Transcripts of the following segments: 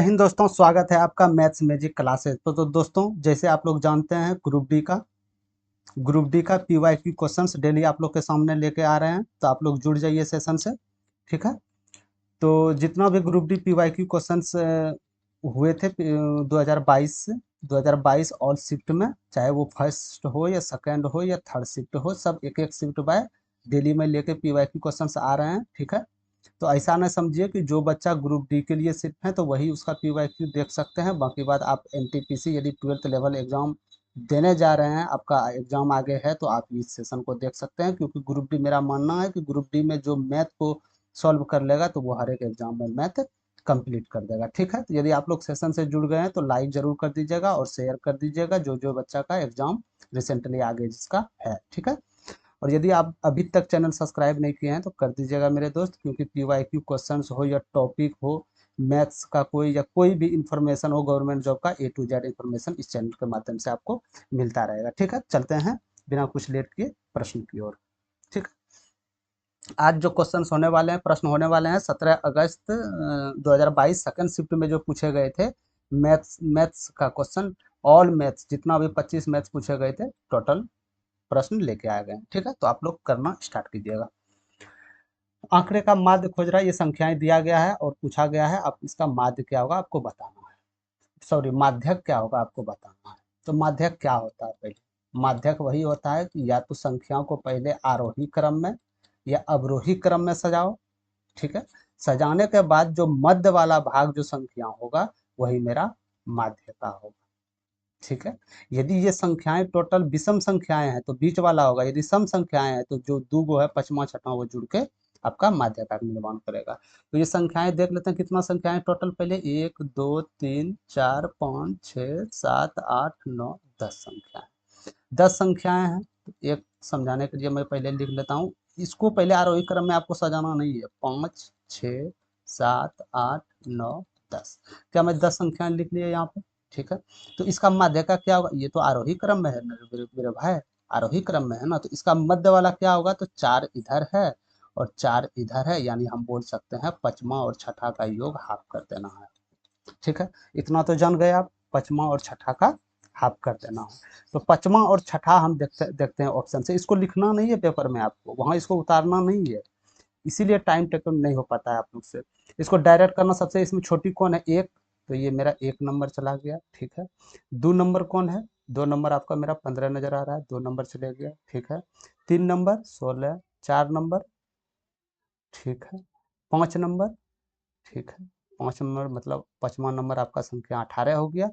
हिंद दोस्तों, स्वागत है आपका मैथ्स मैजिक क्लासेस। तो दोस्तों, जैसे आप लोग जानते हैं, ग्रुप डी का पीवाईक्यू क्वेश्चंस डेली आप लोग के सामने लेके आ रहे हैं। तो आप लोग जुड़ जाइए सेशन से। ठीक है। तो जितना भी ग्रुप डी पीवाईक्यू क्वेश्चंस हुए थे 2022 से 2022 ऑल शिफ्ट में, चाहे वो फर्स्ट हो या सेकंड हो या थर्ड शिफ्ट हो, सब एक एक शिफ्ट बाय डेली में लेके पीवाईक्यू क्वेश्चंस आ रहे हैं। ठीक है। तो ऐसा ना समझिए कि जो बच्चा ग्रुप डी के लिए सिर्फ है तो वही उसका पीवाईक्यू देख सकते हैं। बाकी बात आप एनटीपीसी यदि 12th लेवल एग्जाम देने जा रहे हैं, आपका एग्जाम आगे है, तो आप इस सेशन को देख सकते हैं। क्योंकि ग्रुप डी, मेरा मानना है कि ग्रुप डी में जो मैथ को सॉल्व कर लेगा तो वो हर एक एग्जाम में मैथ कंप्लीट कर देगा। ठीक है। तो यदि आप लोग सेशन से जुड़ गए हैं तो लाइक जरूर कर दीजिएगा और शेयर कर दीजिएगा जो जो बच्चा का एग्जाम रिसेंटली आगे जिसका है। ठीक है। और यदि आप अभी तक चैनल सब्सक्राइब नहीं किए हैं तो कर दीजिएगा मेरे दोस्त, क्योंकि पीवाईक्यू क्वेश्चंस हो या टॉपिक हो, मैथ्स का कोई या कोई भी इंफॉर्मेशन हो, गवर्नमेंट जॉब का A to Z इंफॉर्मेशन इस चैनल के माध्यम से आपको मिलता रहेगा। ठीक है। चलते हैं बिना कुछ लेट किए प्रश्न की ओर। ठीक है। आज जो क्वेश्चंस होने वाले हैं, प्रश्न होने वाले हैं 17 अगस्त 2022 सेकंड शिफ्ट में जो पूछे गए थे मैथ्स का क्वेश्चन। ऑल मैथ्स जितना भी 25 मैथ्स पूछे गए थे, टोटल प्रश्न लेके आए गए हैं। ठीक है। तो आप लोग करना स्टार्ट कीजिएगा। आंकड़े का माध्य खोज रहा है, ये संख्याएं दिया गया है और पूछा गया है अब इसका माध्य क्या होगा आपको बताना है। सॉरी, माध्यक क्या होगा आपको बताना है। तो माध्यक क्या होता है? पहले माध्यक वही होता है कि या तो संख्याओं को पहले आरोही क्रम में या अवरोही क्रम में सजाओ। ठीक है। सजाने के बाद जो मध्य वाला भाग जो संख्या होगा वही मेरा माध्यका होगा। ठीक है। यदि ये संख्याएं टोटल विषम संख्याएं हैं तो बीच वाला होगा, यदि सम संख्याएं हैं तो जो दो गो है पचमा छठा वो जुड़ के आपका माध्यका का निर्माण करेगा। तो ये संख्याएं देख लेते हैं, कितना संख्याएं टोटल, पहले 1 2 3 4 5 6 7 8 9 10 संख्याएं। 10 संख्याएं हैं तो एक समझाने के लिए मैं पहले लिख लेता हूँ। इसको पहले आरोही क्रम में आपको सजाना नहीं है। 5 6 7 8 9 10, क्या मैं 10 संख्याएं लिख लिए यहाँ पे? ठीक है। तो इसका माध्य का क्या होगा? ये तो आरोही क्रम में है मेरे भाई, आरोही क्रम में है ना। तो इसका मध्य वाला क्या होगा? तो 4 इधर है और 4 इधर है, यानी हम बोल सकते हैं पचमा और छठा का योग हाफ कर देना है। ठीक है। इतना तो जान गए आप, पचमा और छठा का हाफ कर देना है। तो पचमा और छठा हम देखते हैं ऑप्शन से। इसको लिखना नहीं है पेपर में, आपको वहां इसको उतारना नहीं है, इसीलिए टाइम टेकन नहीं हो पाता है आप लोग से। इसको डायरेक्ट करना, सबसे इसमें छोटी कौन है? एक, तो ये मेरा 1 नंबर चला गया। ठीक है। 2 नंबर कौन है? 2 नंबर आपका मेरा 15 नजर आ रहा है, 2 नंबर चले गया। ठीक है। 3 नंबर 16, 4 नंबर, ठीक है। 5 नंबर, ठीक है। 5 नंबर मतलब 5वां नंबर आपका संख्या 18 हो गया।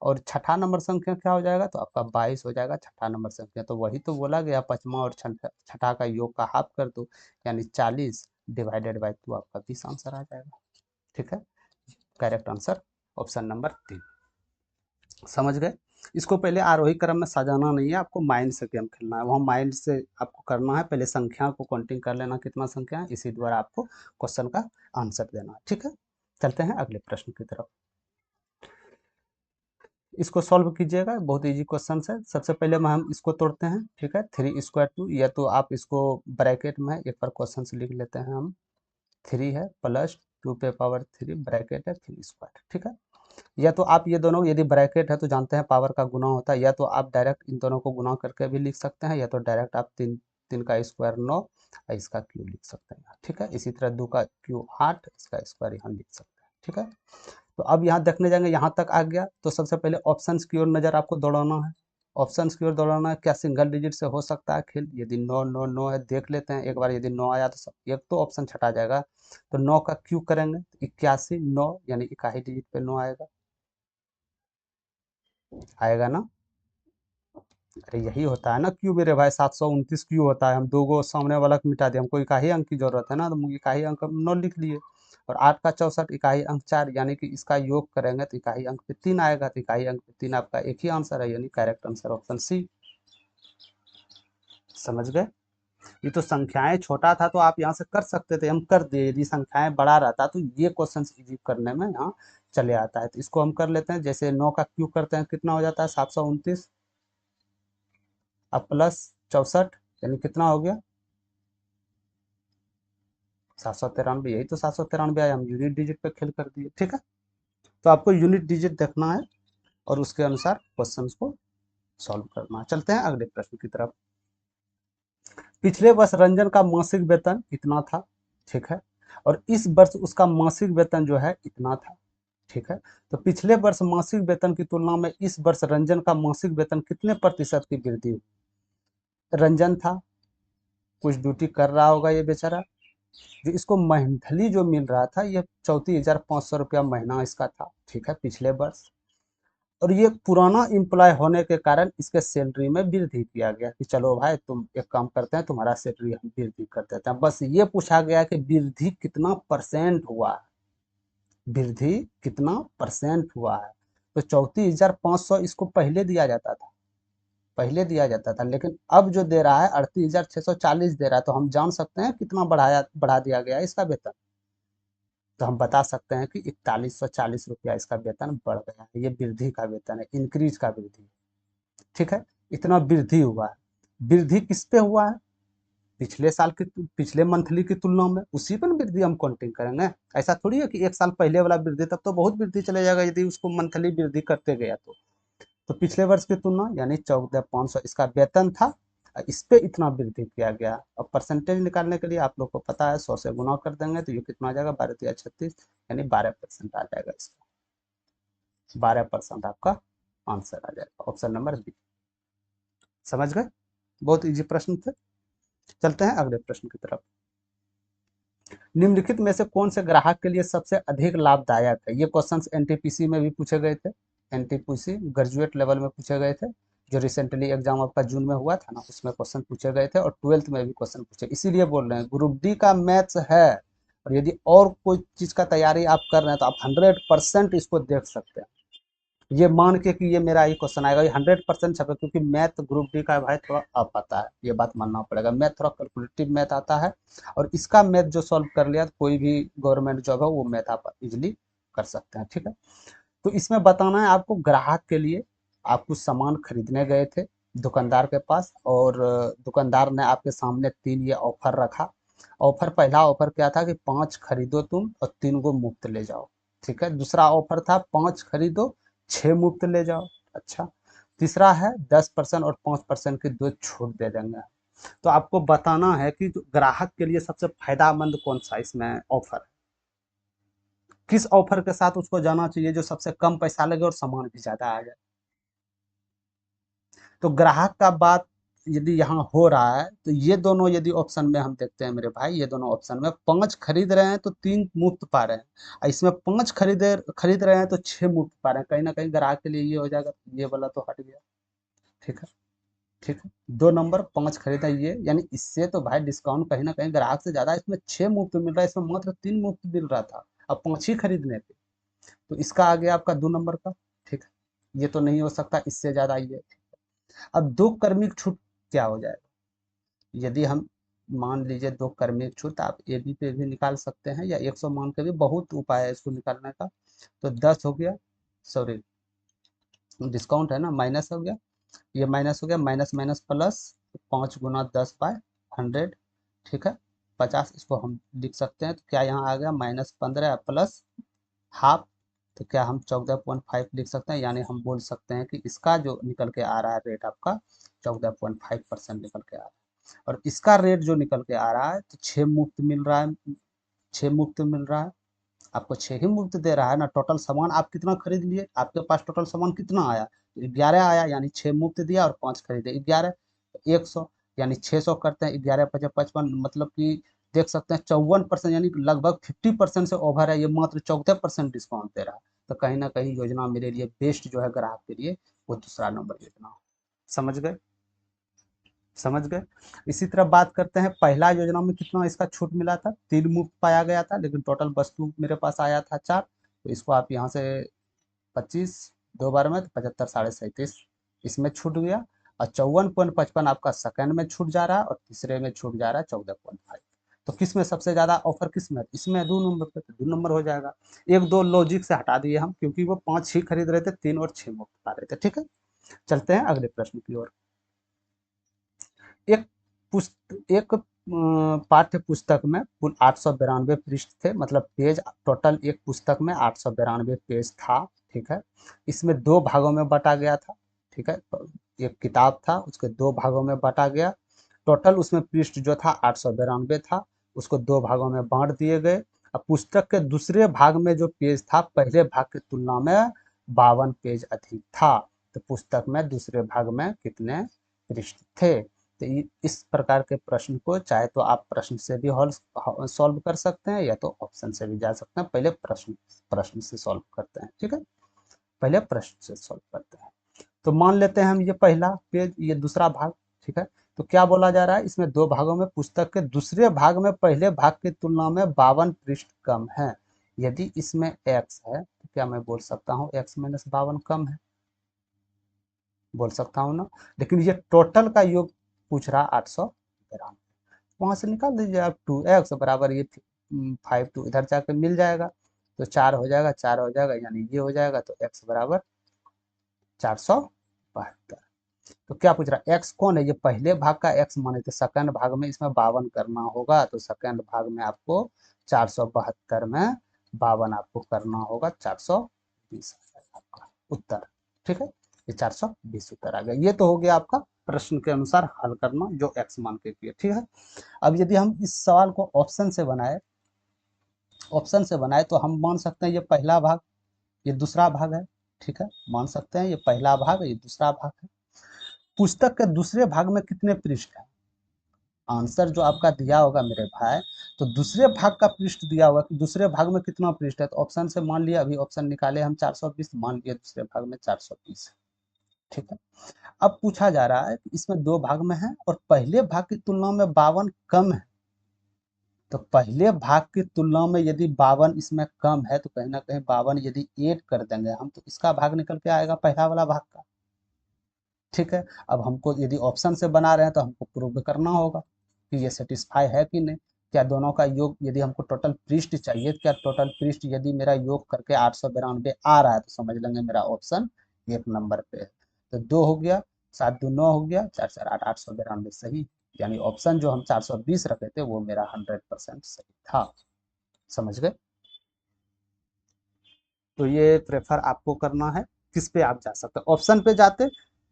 और छठा नंबर संख्या क्या हो जाएगा? तो आपका 22 हो जाएगा छठा नंबर संख्या। तो वही तो बोला गया, पचमा और छठा का योग का हाफ कर दो, यानी 40 डिवाइडेड बाई 2, आपका 20 आंसर आ जाएगा। ठीक है। Correct answer option number 3। समझ गए? इसको पहले आरोही क्रम में सजाना नहीं है, आपको माइंड से गेम खेलना है। वहाँ माइंड से आपको करना है, पहले संख्या को काउंटिंग कर लेना कितना संख्या है, इसी द्वारा आपको क्वेश्चन का आंसर देना है। ठीक है। चलते हैं अगले प्रश्न की तरफ। इसको सॉल्व कीजिएगा, बहुत इजी क्वेश्चन है। सबसे पहले में हम इसको तोड़ते हैं। ठीक है। 3 स्क्वायर 2, या तो आप इसको ब्रैकेट में एक बार क्वेश्चन से लिख लेते हैं हम। 3 है प्लस 2 पे पावर 3 ब्रैकेट है 3 स्क्वायर। ठीक है। या तो आप ये दोनों, यदि ब्रैकेट है तो जानते हैं पावर का गुना होता है, या तो आप डायरेक्ट इन दोनों को गुना करके भी लिख सकते हैं, या तो डायरेक्ट आप 3 3 का स्क्वायर 9 और इसका क्यूब लिख सकते हैं। ठीक है। इसी तरह 2 का क्यूब 8, इसका स्क्वायर यहाँ लिख सकते हैं। ठीक है। तो अब यहाँ देखने जाएंगे, यहाँ तक आ गया तो सबसे पहले ऑप्शंस की ओर नज़र आपको दौड़ाना है। ऑप्शंस की ओर दौड़ाना है, क्या सिंगल डिजिट से हो सकता है खेल? यदि 9 9 9 है, देख लेते हैं एक बार। यदि 9 आया तो एक तो ऑप्शन छटा जाएगा, तो 9 का क्यूब करेंगे तो 81 9, यानी इकाई डिजिट पे 9 आएगा। आएगा ना? अरे यही होता है ना क्यू मेरे भाई, 729 क्यू होता है। हम दो गो सामने वाला को मिटा दिए, हमको इकाई अंक की जरूरत है ना, तो हम इकाई अंक हम 9 लिख लिए। और 8 का 64 इकाई अंक 4, यानी कि इसका योग करेंगे तो इकाई अंक पे 3 आएगा। तो इकाई अंक पे 3 आपका एक ही आंसर है, यानी करेक्ट आंसर ऑप्शन सी। समझ गए? ये तो संख्याएं छोटा था तो आप यहाँ से कर सकते थे, हम कर दिए। यदि संख्याएं बड़ा रहता तो ये क्वेश्चन इजी करने में यहाँ चले आता है। तो इसको हम कर लेते हैं, जैसे 9 का क्यूब करते हैं कितना हो जाता है? 729, अब प्लस 64, यानी कितना हो गया? 793। यही तो 793 आया, हम यूनिट डिजिट पे खेल कर दिए। ठीक है। तो आपको यूनिट डिजिट देखना है और उसके अनुसार क्वेश्चन को सॉल्व करना है। चलते हैं अगले प्रश्न की तरफ। पिछले वर्ष रंजन का मासिक वेतन इतना था, ठीक है, और इस वर्ष उसका मासिक वेतन जो है इतना था, ठीक है। तो पिछले वर्ष मासिक वेतन की तुलना में इस वर्ष रंजन का मासिक वेतन कितने प्रतिशत की वृद्धि हुई? रंजन था, कुछ ड्यूटी कर रहा होगा ये बेचारा, जो इसको मंथली जो मिल रहा था ये 34,500 रुपया महीना इसका था, ठीक है, पिछले वर्ष। और ये पुराना एम्प्लॉय होने के कारण इसके सैलरी में वृद्धि किया गया कि चलो भाई तुम एक काम करते हैं, तुम्हारा सैलरी हम वृद्धि कर देते हैं। बस ये पूछा गया कि वृद्धि कितना परसेंट हुआ है, वृद्धि कितना परसेंट हुआ है। तो 34,500 इसको पहले दिया जाता था, पहले दिया जाता था, लेकिन अब जो दे रहा है 38,640 दे रहा है। तो हम जान सकते हैं कितना बढ़ा दिया गया है इसका वेतन। तो हम बता सकते हैं कि 4140 रुपया इसका वेतन बढ़ गया है। ये वृद्धि का वेतन है, इंक्रीज का वृद्धि, ठीक है। इतना वृद्धि हुआ है। वृद्धि किस पे हुआ है? पिछले साल की, पिछले मंथली की तुलना में, उसी पर वृद्धि हम काउंटिंग करेंगे। ऐसा थोड़ी है कि एक साल पहले वाला वृद्धि, तब तो बहुत वृद्धि चले जाएगा यदि उसको मंथली वृद्धि करते गया तो पिछले वर्ष की तुलना यानी 14,500 इसका वेतन था, इस पे इतना वृद्धि किया गया। अब परसेंटेज निकालने के लिए आप लोग को पता है 100 से गुना कर देंगे तो ये कितना आ जाएगा, 12×36 यानी 12% आ जाएगा इसका। 12% आपका आंसर आ जाएगा, ऑप्शन नंबर बी। समझ गए? बहुत इजी प्रश्न थे। चलते हैं अगले प्रश्न की तरफ। निम्नलिखित में से कौन से ग्राहक के लिए सबसे अधिक लाभदायक है? ये क्वेश्चंस एनटीपीसी में भी पूछे गए थे, एनटीपीसी ग्रेजुएट लेवल में पूछे गए थे, जो रिसेंटली एग्जाम आपका जून में हुआ था ना, उसमें क्वेश्चन पूछे गए थे, और 12th में भी क्वेश्चन पूछे। इसीलिए बोल रहे हैं ग्रुप डी का मैथ्स है, और यदि और कोई चीज का तैयारी आप कर रहे हैं तो आप 100% इसको देख सकते हैं। ये मान के कि ये मेरा ही क्वेश्चन आएगा, ये 100% छपे, क्योंकि मैथ ग्रुप डी का भाई थोड़ा अब आता है, ये बात मानना पड़ेगा। मैथ थोड़ा कैलकुलेटिव मैथ आता है, और इसका मैथ जो सॉल्व कर लिया तो कोई भी गवर्नमेंट जॉब है वो मैथ आप इजिली कर सकते हैं, ठीक है। तो इसमें बताना है आपको, ग्राहक के लिए आप कुछ सामान खरीदने गए थे दुकानदार के पास, और दुकानदार ने आपके सामने 3 ये ऑफर रखा। ऑफर, पहला ऑफर क्या था कि 5 खरीदो तुम और 3 को मुफ्त ले जाओ, ठीक है। दूसरा ऑफर था 5 खरीदो 6 मुफ्त ले जाओ, अच्छा। तीसरा है 10% और 5% की 2 छूट दे देंगे। तो आपको बताना है कि ग्राहक के लिए सबसे फायदेमंद कौन सा इसमें ऑफर है, किस ऑफर के साथ उसको जाना चाहिए जो सबसे कम पैसा लगे और सामान भी ज्यादा आ जाए। तो ग्राहक का बात यदि यहाँ हो रहा है तो ये दोनों यदि ऑप्शन में हम देखते हैं मेरे भाई, ये दोनों ऑप्शन में 5 खरीद रहे हैं तो 3 मुफ्त पा रहे हैं, और इसमें 5 खरीद रहे हैं तो 6 मुफ्त पा रहे हैं। कहीं ना कहीं ग्राहक के लिए ये हो जाएगा, ये वाला तो हट गया, ठीक है, ठीक है। 2 नंबर 5 खरीदा ये, यानी इससे तो भाई डिस्काउंट कहीं ना कहीं ग्राहक से ज्यादा, इसमें 6 मुफ्त मिल रहा है, इसमें मात्र 3 मुफ्त मिल रहा था, अब 5 ही खरीदने थे। तो इसका आ गया आपका 2 नंबर का, ठीक है। ये तो नहीं हो सकता, इससे ज्यादा ये। अब 2 कर्मिक छूट क्या हो जाएगा? यदि हम मान लीजिए 2 कर्मिक छूट, आप ए बी पे भी निकाल सकते हैं या 100 मान के भी, बहुत उपाय है इसको निकालने का। तो 10 हो गया, सॉरी डिस्काउंट है ना, माइनस हो गया, ये माइनस हो गया, माइनस माइनस प्लस, 5×10/100, ठीक है। 50 इसको हम लिख सकते हैं, तो क्या यहाँ आ गया -15 प्लस हाफ, तो क्या हम 14.5 लिख सकते हैं, यानी हम बोल सकते हैं कि इसका जो निकल के आ रहा है रेट आपका 14.5% निकल के आ रहा है। और इसका रेट जो निकल के आ रहा है तो 6 मुफ्त मिल रहा है, 6 मुफ्त मिल रहा है, आपको 6 ही मुफ्त दे रहा है ना। टोटल सामान आप कितना खरीद लिए, आपके पास टोटल सामान कितना आया, 11 आया, यानी 6 मुफ्त दिया और 5 खरीदे 11, 100 यानी 600 करते हैं, 11×5=55, मतलब कि देख सकते हैं 54%, यानी लगभग 50% से ओवर है, ये मात्र 14% डिस्काउंट दे रहा है। तो कहीं ना कहीं योजना मेरे लिए बेस्ट जो है ग्राहक के लिए, वो दूसरा नंबर योजना। समझ गए? समझ गए? इसी तरह बात करते हैं, पहला योजना में कितना इसका छूट मिला था, 3 मुफ्त पाया गया था, लेकिन टोटल वस्तु मेरे पास आया था 4, तो इसको आप यहाँ से 25 2 बार में तो 75 37 इसमें छूट गया। और 54.55 आपका सेकंड में छूट जा रहा है, और तीसरे में छूट जा रहा है 14.5। तो किस में सबसे ज्यादा ऑफर, किस में? इसमें 2 नंबर पे, तो 2 नंबर हो जाएगा। 1 2 लॉजिक से हटा दिए हम, क्योंकि वो 5 ही खरीद रहे थे, 3 और 6 मुफ्त पा रहे थे, ठीक है। चलते हैं अगले प्रश्न की ओर। एक एक पाठ्य पुस्तक में कुल 892 पृष्ठ थे, मतलब पेज टोटल एक पुस्तक में 892 पेज था। ठीक है, इसमें दो भागों में बांटा गया था। ठीक है, एक किताब था, उसके दो भागों में बांटा गया। टोटल उसमें पृष्ठ जो था 892 था, उसको दो भागों में बांट दिए गए। अब पुस्तक के दूसरे भाग में जो पेज था पहले भाग की तुलना में 52 पेज अधिक था। तो पुस्तक में दूसरे भाग में कितने पृष्ठ थे? तो इस प्रकार के प्रश्न को चाहे तो आप प्रश्न से भी सॉल्व कर सकते हैं या तो ऑप्शन से भी जा सकते हैं। पहले प्रश्न प्रश्न से सॉल्व करते हैं। ठीक है, पहले प्रश्न से सॉल्व करते हैं। तो मान लेते हैं हम ये पहला पेज, ये दूसरा भाग। ठीक है, तो क्या बोला जा रहा है, इसमें दो भागों में पुस्तक के दूसरे भाग में पहले भाग की तुलना में 52 पृष्ठ कम है। यदि इसमें x है तो क्या मैं बोल सकता हूँ x माइनस 52 कम है? बोल सकता हूँ ना। लेकिन ये टोटल का योग पूछ रहा 892, वहां से निकाल दीजिए आप। 2x बराबर ये 5 2 इधर जाके मिल जाएगा, तो 4 हो जाएगा, 4 हो जाएगा, यानी ये हो जाएगा। तो x बराबर 472। तो क्या पूछ रहा है, x कौन है? ये पहले भाग का x माने तो सेकंड भाग में इसमें 52 करना होगा। तो सेकंड भाग में आपको 472 में 52 आपको करना होगा, 420 आपका उत्तर। ठीक है, ये 420 उत्तर आ गया। ये तो हो गया आपका प्रश्न के अनुसार हल करना जो x मान के किया। ठीक है, अब यदि हम इस सवाल को ऑप्शन से बनाए तो हम मान सकते हैं ये पहला भाग, ये दूसरा भाग है। ठीक है, मान सकते हैं ये पहला भाग, ये दूसरा भाग है। पुस्तक के दूसरे भाग में कितने पृष्ठ है? आंसर जो आपका दिया होगा मेरे भाई, तो दूसरे भाग का पृष्ठ दिया होगा कि दूसरे भाग में कितना पृष्ठ है। तो ऑप्शन से मान लिया, अभी ऑप्शन निकाले हम 420, मान लिया दूसरे भाग में 420 है। ठीक है, अब पूछा जा रहा है कि इसमें दो भाग में है और पहले भाग की तुलना में 52 कम है। तो पहले भाग की तुलना में यदि 52 इसमें कम है तो कहीं ना कहीं 52 यदि ऐड कर देंगे हम तो इसका भाग निकल के आएगा पहला वाला भाग का। ठीक है, अब हमको यदि ऑप्शन से बना रहे हैं तो हमको प्रूव करना होगा कि ये सेटिस्फाई है कि नहीं। क्या दोनों का योग, यदि हमको टोटल पृष्ठ चाहिए, क्या टोटल पृष्ठ यदि मेरा योग करके 892 आ रहा है तो समझ लेंगे मेरा ऑप्शन एक नंबर पे है। तो दो हो गया, 7 2 9 हो गया, 4 4 8 892 सही। यानी ऑप्शन जो हम 420 रखे थे वो मेरा 100% सही था। समझ गए? तो ये प्रेफर आपको करना है, किस पे आप जा सकते हैं। ऑप्शन पे जाते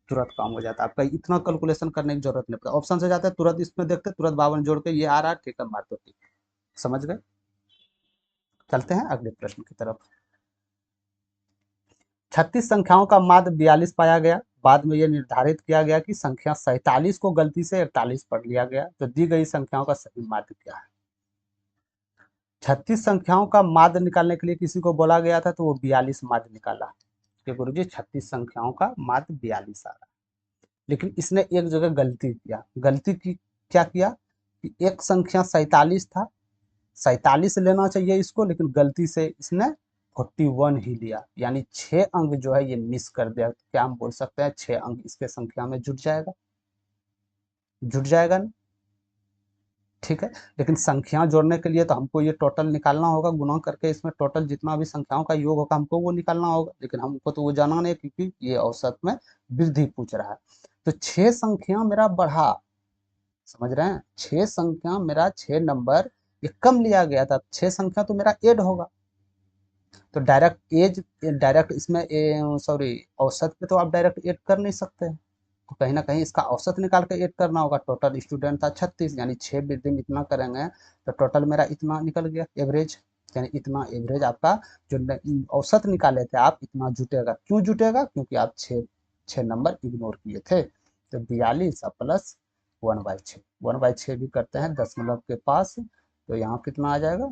तुरंत काम हो जाता है आपका, इतना कैलकुलेशन करने की जरूरत नहीं पड़ता। ऑप्शन से जाते तुरंत इसमें देखते तुरंत 52 जोड़ के ये आ रहा है, ठीक है, मार दो ठीक। समझ गए? चलते हैं अगले प्रश्न की तरफ। 36 संख्याओं का माध्य 42 पाया गया। बाद में यह निर्धारित किया गया कि संख्या 47 को गलती से 41 पढ़ लिया गया। तो दी गई संख्याओं का सही माध्य क्या है? 36 संख्याओं का माध्य निकालने के लिए किसी को बोला गया था तो वो 42 माध्य निकाला कि गुरुजी 36 संख्याओं का माध्य 42 आ रहा है। लेकिन इसने एक जगह गलती किया। गलती की क्या किया कि एक संख्या 47 था, 47 लेना चाहिए इसको, लेकिन गलती से इसने 41 ही लिया, यानी 6 अंक जो है ये मिस कर दिया। क्या हम बोल सकते हैं 6 अंक इसके संख्या में जुट जाएगा? जुट जाएगा ना? ठीक है, लेकिन संख्या जोड़ने के लिए तो हमको ये टोटल निकालना होगा, गुणा करके इसमें टोटल जितना भी संख्याओं का योग होगा हमको वो निकालना होगा। लेकिन हमको तो वो जाना नहीं क्योंकि ये औसत में वृद्धि पूछ रहा है। तो 6 संख्या मेरा बढ़ा, समझ रहे हैं, 6 संख्या मेरा 6 नंबर ये कम लिया गया था, 6 संख्या तो मेरा ऐड होगा। तो डायरेक्ट इसमें सॉरी औसत पे तो आप डायरेक्ट ऐड कर नहीं सकते हैं। तो कहीं ना कहीं इसका औसत निकाल के ऐड करना होगा। टोटल स्टूडेंट था 36, यानी 6 वृद्धि में इतना करेंगे तो टोटल मेरा इतना निकल गया एवरेज। यानी इतना एवरेज आपका जो औसत निकाले थे आप, इतना जुटेगा। क्यों जुटेगा? क्योंकि आप 6 नंबर इग्नोर किए थे। तो 42 प्लस 1/6, 1/6 भी करते हैं दशमलव के पास, तो यहाँ कितना आ जाएगा?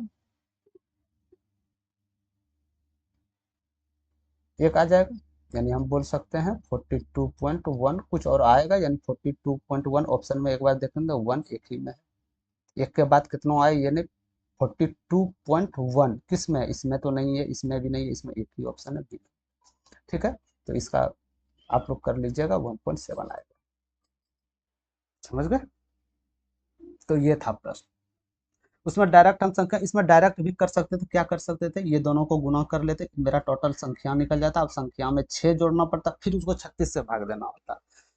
एक आ जाएगा। यानी हम बोल सकते हैं 42.1 कुछ और आएगा, यानी 42.1 ऑप्शन में एक बार देखेंगे 1 एक ही में है। एक के बाद कितना आए ये नहीं, 42.1 किस में? इसमें तो नहीं है, इसमें भी नहीं है, इसमें एक ही ऑप्शन है बी। ठीक है, तो इसका आप लोग कर लीजिएगा 1.7 आएगा। समझ गए? तो ये था प्रश्न। उसमें डायरेक्ट हम संख्या, इसमें डायरेक्ट भी कर सकते थे। क्या कर सकते थे, ये दोनों को गुना कर लेते, मेरा टोटल संख्या निकल जाता। अब संख्या में 6 जोड़ना पड़ता, फिर उसको 36 से भाग देना होता।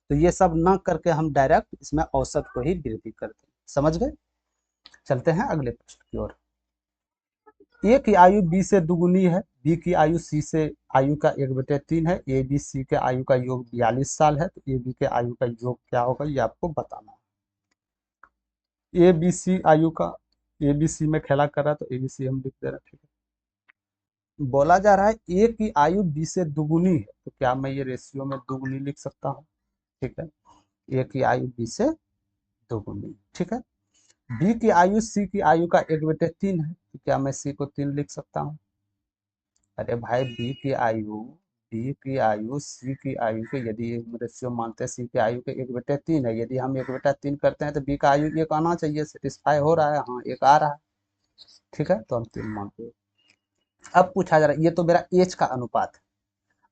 तो ये सब ना करके हम डायरेक्ट इसमें औसत को ही वृद्धि करते। समझ गए? चलते हैं अगले प्रश्न की ओर। ए की आयु बी से दुगुनी है, बी की आयु सी से आयु का 1/3 है, ए बी सी के आयु का योग 42 साल है, तो ए बी के आयु का योग क्या होगा ये आपको बताना है। ए बी सी आयु का, ए बी सी में खेला कर रहा है तो ए बी सी हम लिख दे रहे हैं, ठीक है। बोला जा रहा है ए की आयु बी से दुगुनी है, तो क्या मैं ये रेशियो में दुगुनी लिख सकता हूँ, ठीक है। ए की आयु बी से दोगुनी, ठीक है। बी की आयु सी की आयु का 1/3 है, तो क्या मैं सी को 3 लिख सकता हूँ। अरे भाई बी की आयु सी की आयु के यदि रेशियो मानते हैं, सी की आयु के 1/3 है, यदि हम 1/3 करते हैं तो बी का आयु 1 आना चाहिए, सेटिस्फाई हो रहा है, हाँ 1 आ रहा है, ठीक है, तो हम 3 मानते हैं। अब पूछा जा रहा है, ये तो मेरा एज का अनुपात है।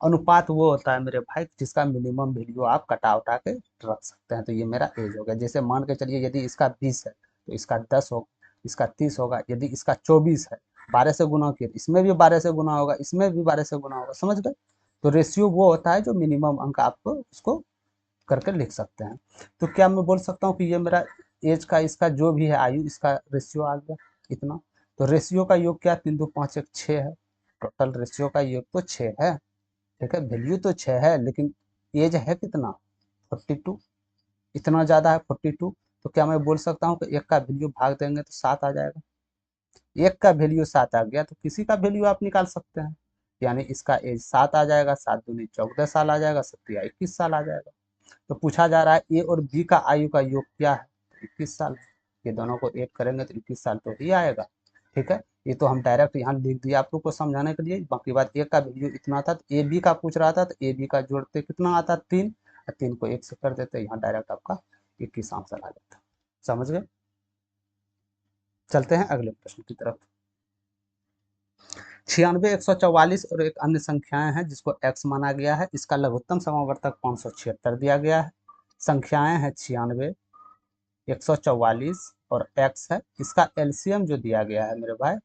अनुपात वो होता है मेरे भाई जिसका मिनिमम वैल्यू आप कटा उठा के रख सकते हैं, तो ये मेरा एज हो गया। जैसे मान के चलिए यदि इसका 20 है तो इसका 10 होगा, इसका 30 होगा, यदि इसका 24 है 12 से गुना किए इसमें भी 12 से गुना होगा, इसमें भी 12 से गुना होगा, समझ गए। तो रेशियो वो होता है जो मिनिमम अंक आपको उसको करके लिख सकते हैं। तो क्या मैं बोल सकता हूँ कि ये मेरा एज का इसका जो भी है आयु इसका रेशियो आ गया इतना। तो रेशियो का योग क्या 3 2 5 1 6 है, टोटल रेशियो का योग तो 6 है, ठीक है। वैल्यू तो 6 है लेकिन एज है कितना 42, इतना ज़्यादा है 42। तो क्या मैं बोल सकता हूँ कि एक का वैल्यू भाग देंगे तो 7 आ जाएगा। एक का वैल्यू 7 आ गया तो किसी का वैल्यू आप निकाल सकते हैं, यानी इसका एज 7 आ जाएगा, 7 दूनी 14 साल आ जाएगा, 7 21 साल आ जाएगा। तो पूछा जा रहा है ए और बी का आयु का योग क्या है, 21 साल। ये दोनों को ऐड करेंगे तो 21 साल तो ही आएगा, ठीक है। ये तो हम डायरेक्ट यहाँ लिख दिया आप लोग को समझाने के लिए। बाकी बात ए का वैल्यू इतना था, तो ए बी का पूछ रहा था, तो ए बी का जोड़ते कितना आता 3, और 3 को 1 से कर देते, यहाँ डायरेक्ट आपका 21 आंसर आ जाता। समझ गए। चलते हैं अगले प्रश्न की तरफ। 96, 144 और एक अन्य संख्याएं हैं जिसको x माना गया है, इसका लघुत्तम समावर्तक 576 दिया गया है। संख्याएं हैं 96, 144 और x है, इसका एलसीएम जो दिया गया है मेरे भाई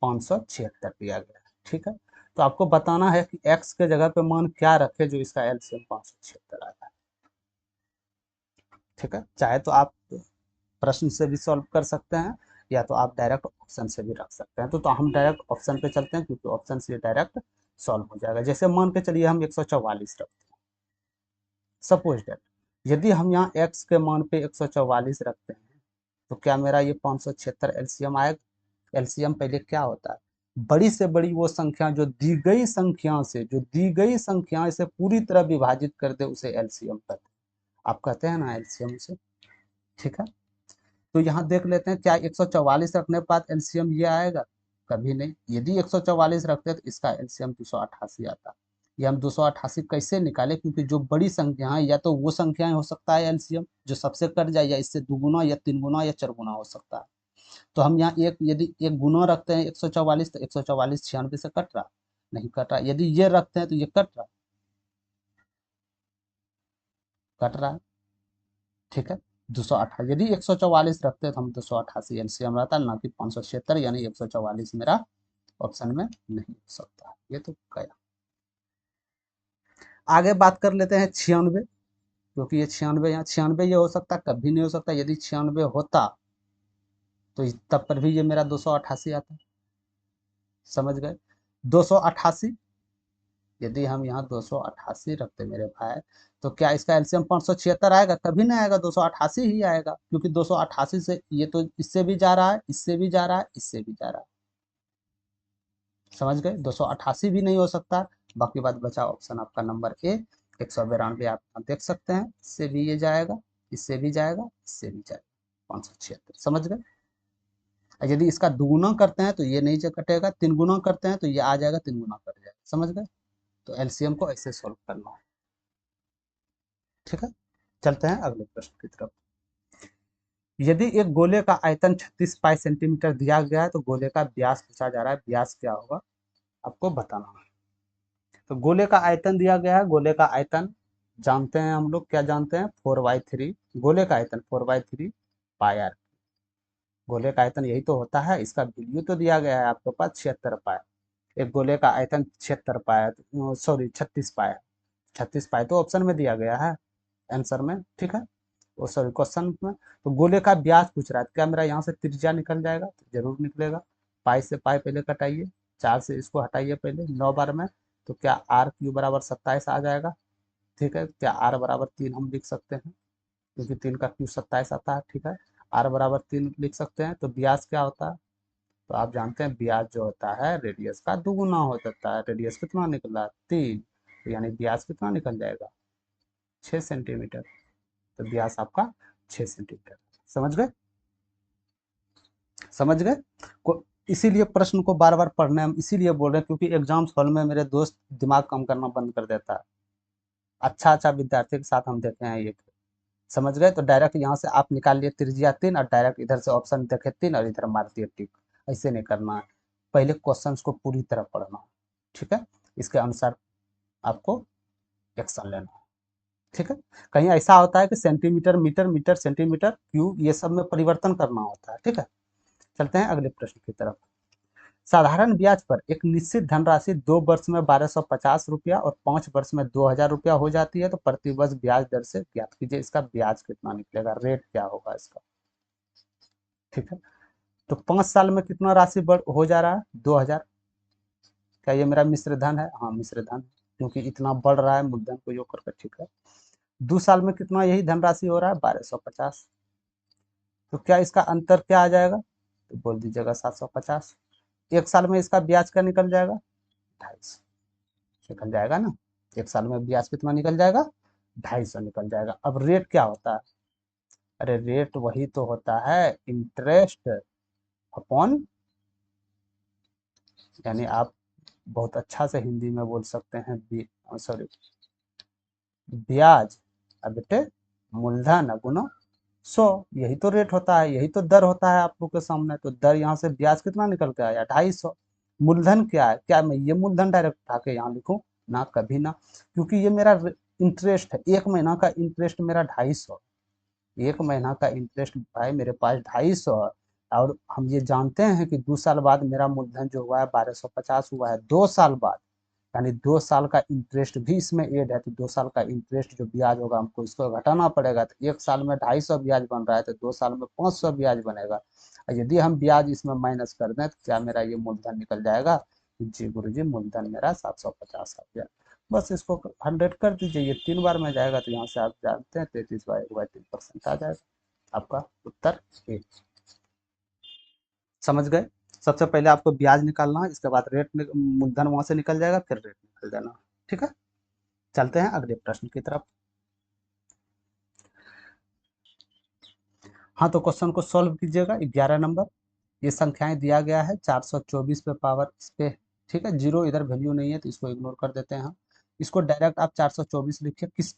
576 दिया गया है, ठीक है। तो आपको बताना है कि x के जगह पे मान क्या रखे जो इसका एलसीएम 576 आता है, ठीक है। चाहे तो आप प्रश्न से भी सॉल्व कर सकते हैं या तो आप डायरेक्ट ऑप्शन से भी रख सकते हैं। तो हम डायरेक्ट ऑप्शन पे चलते हैं क्योंकि ऑप्शन से डायरेक्ट सॉल्व हो जाएगा। जैसे मान के चलिए हम 144 रखते हैं, सपोज दैट यदि हम यहाँ x के मान पे 144 रखते हैं तो क्या मेरा ये 576 एलसीएम आएगा। एलसीएम पहले क्या होता है, बड़ी से बड़ी वो संख्या जो दी गई संख्या से, जो दी गई संख्या से पूरी तरह विभाजित कर दे उसे एलसीएम कहते हैं। आप कहते हैं ना एलसीएम से, ठीक है। तो यहाँ देख लेते हैं क्या 144 रखने के बाद एलसीएम ये आएगा, कभी नहीं। यदि 144 रखते हैं तो इसका एलसीएम 288 आता। ये हम 288 कैसे निकाले, क्योंकि जो बड़ी संख्या है या तो वो संख्याएं हो सकता है एलसीएम जो सबसे कट जाए, या इससे दुगुना या 3 गुना या 4 गुना हो सकता है। तो हम यहाँ एक यदि एक गुना रखते हैं 144 तो 144 96 से कट रहा, नहीं कट रहा। यदि ये रखते हैं तो ये कट रहा, कट रहा है, ठीक है। 288 यदि 144 रखते हैं तो हम 288 एलसीएम रहता ना कि 576, यानी 144 मेरा ऑप्शन में नहीं हो सकता। ये तो गया। आगे बात कर लेते हैं 96, क्योंकि ये 96 यहाँ 96 ये हो सकता कभी नहीं हो सकता। यदि 96 होता तो तब पर भी ये मेरा 288 आता, समझ गए। 288 यदि हम यहाँ 288 रखते मेरे भाई तो क्या इसका एलसीएम 576 आएगा, कभी नहीं आएगा, 288 ही आएगा, क्योंकि 288 से ये तो इससे भी जा रहा है, इससे भी जा रहा है, इससे भी जा रहा है, समझ गए। 288 भी नहीं हो सकता। बाकी बात बचा ऑप्शन आपका नंबर ए 192 आप देख सकते हैं, इससे भी ये जाएगा, इससे भी जाएगा, इससे भी जाएगा, 576, समझ गए। यदि इसका दुगुना करते हैं तो ये नहीं कटेगा, 3 गुना करते हैं तो ये आ जाएगा, 3 गुना कट जाएगा, समझ गए। तो एलसीएम को ऐसे सोल्व करना है, ठीक है। चलते हैं अगले प्रश्न की तरफ। यदि एक गोले का आयतन 36 पाई सेंटीमीटर दिया गया है तो गोले का व्यास पूछा जा रहा है, व्यास क्या होगा आपको बताना है। तो गोले का आयतन दिया गया है, गोले का आयतन जानते हैं हम लोग, क्या जानते हैं 4/3, गोले का आयतन 4/3 पाई आर। गोले का आयतन यही तो होता है, इसका वैल्यू तो दिया गया है आपके पास 76 पाई। एक गोले का आयतन 76 पाई, सॉरी 36 पाई, 36 पाई तो ऑप्शन में दिया गया है आंसर में, ठीक है। वो सॉरी क्वेश्चन में, तो गोले का ब्याज पूछ रहा है, क्या मेरा यहाँ से त्रिज्या निकल जाएगा? तो जरूर निकलेगा। पाई से पाई पहले कटाइए, 4 से इसको हटाइए पहले 9 बार में, तो क्या आर क्यू बराबर 27 आ जाएगा। ठीक है, क्या आर बराबर 3 हम लिख सकते हैं, क्योंकि 3 का क्यू 27 आता है। ठीक है, आर बराबर 3 लिख सकते हैं। तो ब्याज क्या होता है? तो आप जानते हैं ब्याज जो होता है रेडियस का दुगुना हो जाता है। रेडियस कितना निकला? 3, तो यानी ब्याज कितना निकल जाएगा? 6 सेंटीमीटर। तो ब्यास आपका 6 सेंटीमीटर। समझ गए? समझ गए? को इसीलिए प्रश्न को बार बार पढ़ना हम इसीलिए बोल रहे हैं, क्योंकि एग्जाम्स हॉल में मेरे दोस्त दिमाग कम करना बंद कर देता है। अच्छा अच्छा विद्यार्थी के साथ हम देखे हैं ये। समझ गए? तो डायरेक्ट यहाँ से आप निकाल लिए त्रिज्या 3 और डायरेक्ट इधर से ऑप्शन देखे 3 और इधर मार दिए टिक। ऐसे नहीं करना है, पहले क्वेश्चंस को पूरी तरह पढ़ना। ठीक है, इसके अनुसार आपको एक्शन लेना है। ठीक है, कहीं ऐसा होता है कि centimetre metre metre centimetre cube ये सब में परिवर्तन करना होता है। ठीक है, चलते हैं अगले प्रश्न की तरफ। साधारण ब्याज पर एक निश्चित धनराशि 2 वर्ष में 1250 रुपया और 5 वर्ष में 2000 रुपया हो जाती है, तो प्रतिवर्ष ब्याज दर से ज्ञात कीजिए इसका ब्याज कितना निकलेगा, रेट क्या होगा इसका। ठीक है, तो 5 साल में कितना राशि बढ़ हो जा रहा है? 2000। क्या ये मेरा मिश्र धन है? हाँ मिश्र धन, क्योंकि इतना बढ़ रहा है मूलधन को योग करके। ठीक है, 2 साल में कितना यही धनराशि हो रहा है? 1250। तो क्या इसका अंतर क्या आ जाएगा? तो बोल दीजिएगा 750। 1 साल में इसका ब्याज क्या निकल जाएगा? 250 निकल जाएगा ना। 1 साल में ब्याज कितना निकल जाएगा? 250 निकल जाएगा। अब रेट क्या होता है? अरे रेट वही तो होता है इंटरेस्ट अपॉन, यानी आप बहुत अच्छा से हिंदी में बोल सकते हैं सॉरी ब्याज अब बेटे मूलधन गुना 100, यही तो रेट होता है, यही तो दर होता है आप लोग के सामने। तो दर यहाँ से ब्याज कितना निकल के आया? 250। मूलधन क्या है? क्या मैं ये मूलधन डायरेक्ट उठा के यहाँ लिखूं? ना, कभी ना, क्योंकि ये मेरा इंटरेस्ट है। 1 महीना का इंटरेस्ट मेरा 250, 1 महीना का इंटरेस्ट भाई मेरे पास 250 है। और हम ये जानते हैं कि 2 साल बाद मेरा मूलधन जो हुआ है 1250 हुआ है, 2 साल बाद, यानी 2 साल का इंटरेस्ट भी इसमें ऐड है। तो 2 साल का इंटरेस्ट जो ब्याज होगा हमको इसको घटाना पड़ेगा। तो 1 साल में 250 ब्याज बन रहा है, तो 2 साल में 500 ब्याज बनेगा। और यदि हम ब्याज इसमें माइनस कर दें तो क्या मेरा ये मूलधन निकल जाएगा? जी गुरु जी, मूलधन मेरा 750 आ गया। बस इसको 100 कर दीजिए, ये 3 बार में जाएगा, तो यहाँ से आप जानते हैं 33/1/3% आ जाएगा आपका उत्तर ए। समझ गए? सबसे पहले आपको ब्याज निकालना है, इसके बाद रेट मूलधन वहां से निकल जाएगा, फिर रेट निकल जाना। ठीक है, चलते हैं अगले प्रश्न की तरफ। हाँ, तो क्वेश्चन को सॉल्व कीजिएगा। 11 नंबर, ये संख्याएं दिया गया है 424 पे पावर इस पे। ठीक है, जीरो इधर वैल्यू नहीं है तो इसको इग्नोर कर देते हैं हम। इसको डायरेक्ट आप 424 लिखिए। किस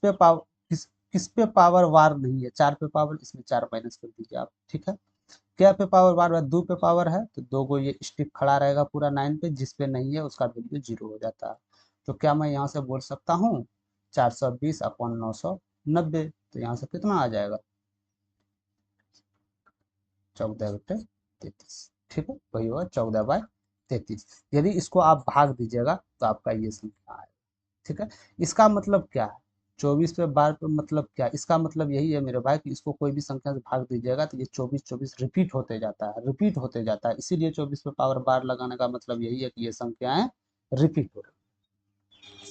पे पावर वार नहीं है? 4 पे पावर, इसमें 4 माइनस कर दीजिए आप। ठीक है, क्या पे पावर वार है? 2 पे पावर है, तो 2 को ये स्टिक खड़ा रहेगा पूरा 9 पे, जिस पे नहीं है उसका वैल्यू 0 हो जाता है। तो क्या मैं यहाँ से बोल सकता हूँ 420/990, तो यहाँ से कितना आ जाएगा? 14/33। ठीक है, वही होगा 14/33। यदि इसको आप भाग दीजिएगा तो आपका ये संख्या आएगा। ठीक है, इसका मतलब क्या है? 24 पे बार पे मतलब क्या? इसका मतलब यही है मेरे भाई कि इसको कोई भी संख्या से भाग दीजिएगा तो ये 24 24 रिपीट होते जाता है, रिपीट होते जाता है। इसीलिए 24 पे पावर बार लगाने का मतलब यही है कि ये संख्याएं रिपीट हो रही।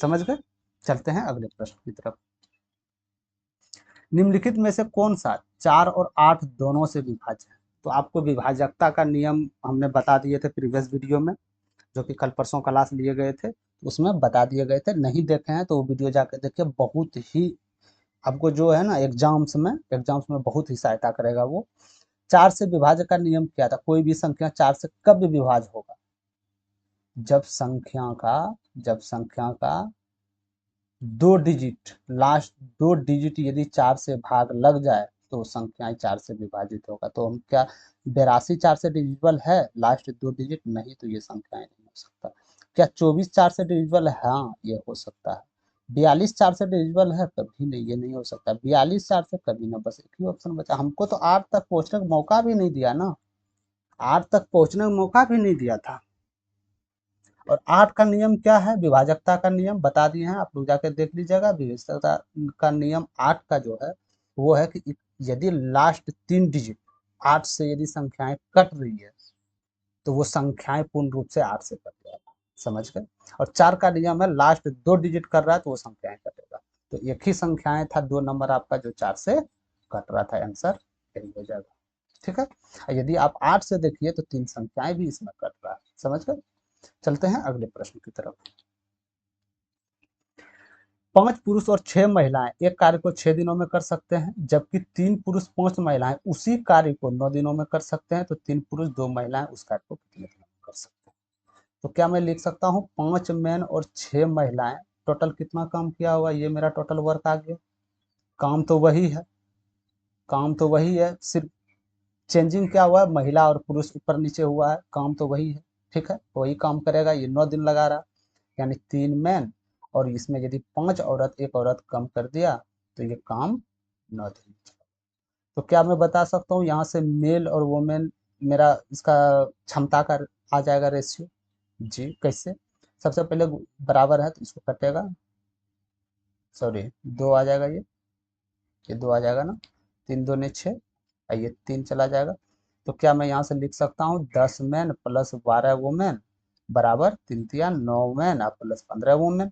समझ गए? चलते हैं अगले प्रश्न की तरफ। निम्नलिखित में से कौन सा 4 और 8 दोनों से विभाज्य है? तो आपको विभाजकता का नियम हमने बता दिए थे प्रीवियस वीडियो में, जो कि कल परसों क्लास लिए गए थे, उसमें बता दिए गए थे। नहीं देखे हैं तो वो वीडियो जाकर देखिए, बहुत ही आपको जो है ना एग्जाम्स में बहुत ही सहायता करेगा वो। 4 से विभाज्य का नियम क्या था? कोई भी संख्या 4 से कब विभाज्य होगा? जब संख्या का 2 डिजिट, लास्ट 2 डिजिट यदि 4 से भाग लग जाए तो संख्याएं 4 से विभाजित होगा। तो हम क्या 82 4 से डिविजिबल है? लास्ट 2 डिजिट नहीं, तो ये संख्याएं नहीं हो सकता। क्या 24 4 से डिविजिबल है? हाँ ये हो सकता है। 42 4 से डिविजिबल है? कभी नहीं, ये नहीं हो सकता। 42 4 से कभी ना, बस एक ही ऑप्शन बचा। हमको तो 8 तक पहुंचने का मौका भी नहीं दिया ना, 8 तक पहुंचने का मौका भी नहीं दिया था। और 8 का नियम क्या है? विभाजकता का नियम बता दिए हैं, आप लोग जाकर देख लीजिएगा। विभाजकता का नियम 8 का जो है वो है कि यदि लास्ट 3 डिजिट 8 से यदि संख्याएं कट रही है तो वो संख्याएं पूर्ण रूप से 8 से कट जाएगा। समझ गए। और 4 का नियम है, लास्ट 2 डिजिट कर रहा है तो वो संख्याएं कटेगा। तो एक ही संख्याएं था 2 नंबर आपका जो 4 से कट रहा था, आंसर यही हो जाएगा। ठीक है। और यदि आप 8 से देखिए तो 3 संख्याएं भी इसमें कट रहा है। समझ गए। चलते हैं अगले प्रश्न की तरफ। 5 पुरुष और 6 महिलाएं एक कार्य को 6 दिनों में कर सकते हैं, जबकि 3 पुरुष 5 महिलाएं उसी कार्य को 9 दिनों में कर सकते हैं। तो 3 पुरुष 2 महिलाएं उस कार्य को कितने दिनों में कर सकते हैं? तो क्या मैं लिख सकता हूँ 5 मैन और 6 महिलाएं टोटल कितना काम किया हुआ, ये मेरा टोटल वर्क आ गया। काम तो वही है, काम तो वही है, सिर्फ चेंजिंग क्या हुआ है, महिला और पुरुष ऊपर नीचे हुआ है, काम तो वही है। ठीक है, वही काम करेगा, ये 9 दिन लगा रहा, यानी 3 मैन और इसमें यदि 5 औरत, एक औरत कम कर दिया तो ये काम 9 दिन। तो क्या मैं बता सकता हूँ यहाँ से मेल और वोमेन मेरा इसका क्षमता का आ जाएगा रेशियो? जी कैसे? सबसे पहले बराबर है तो इसको कटेगा, सॉरी 2 आ जाएगा, ये 2 आ जाएगा ना, 3 दूनी 6 और ये 3 चला जाएगा। तो क्या मैं यहाँ से लिख सकता हूँ 10 मैन प्लस 12 वुमेन बराबर 3 तिया 9 मैन और प्लस 15 वुमेन।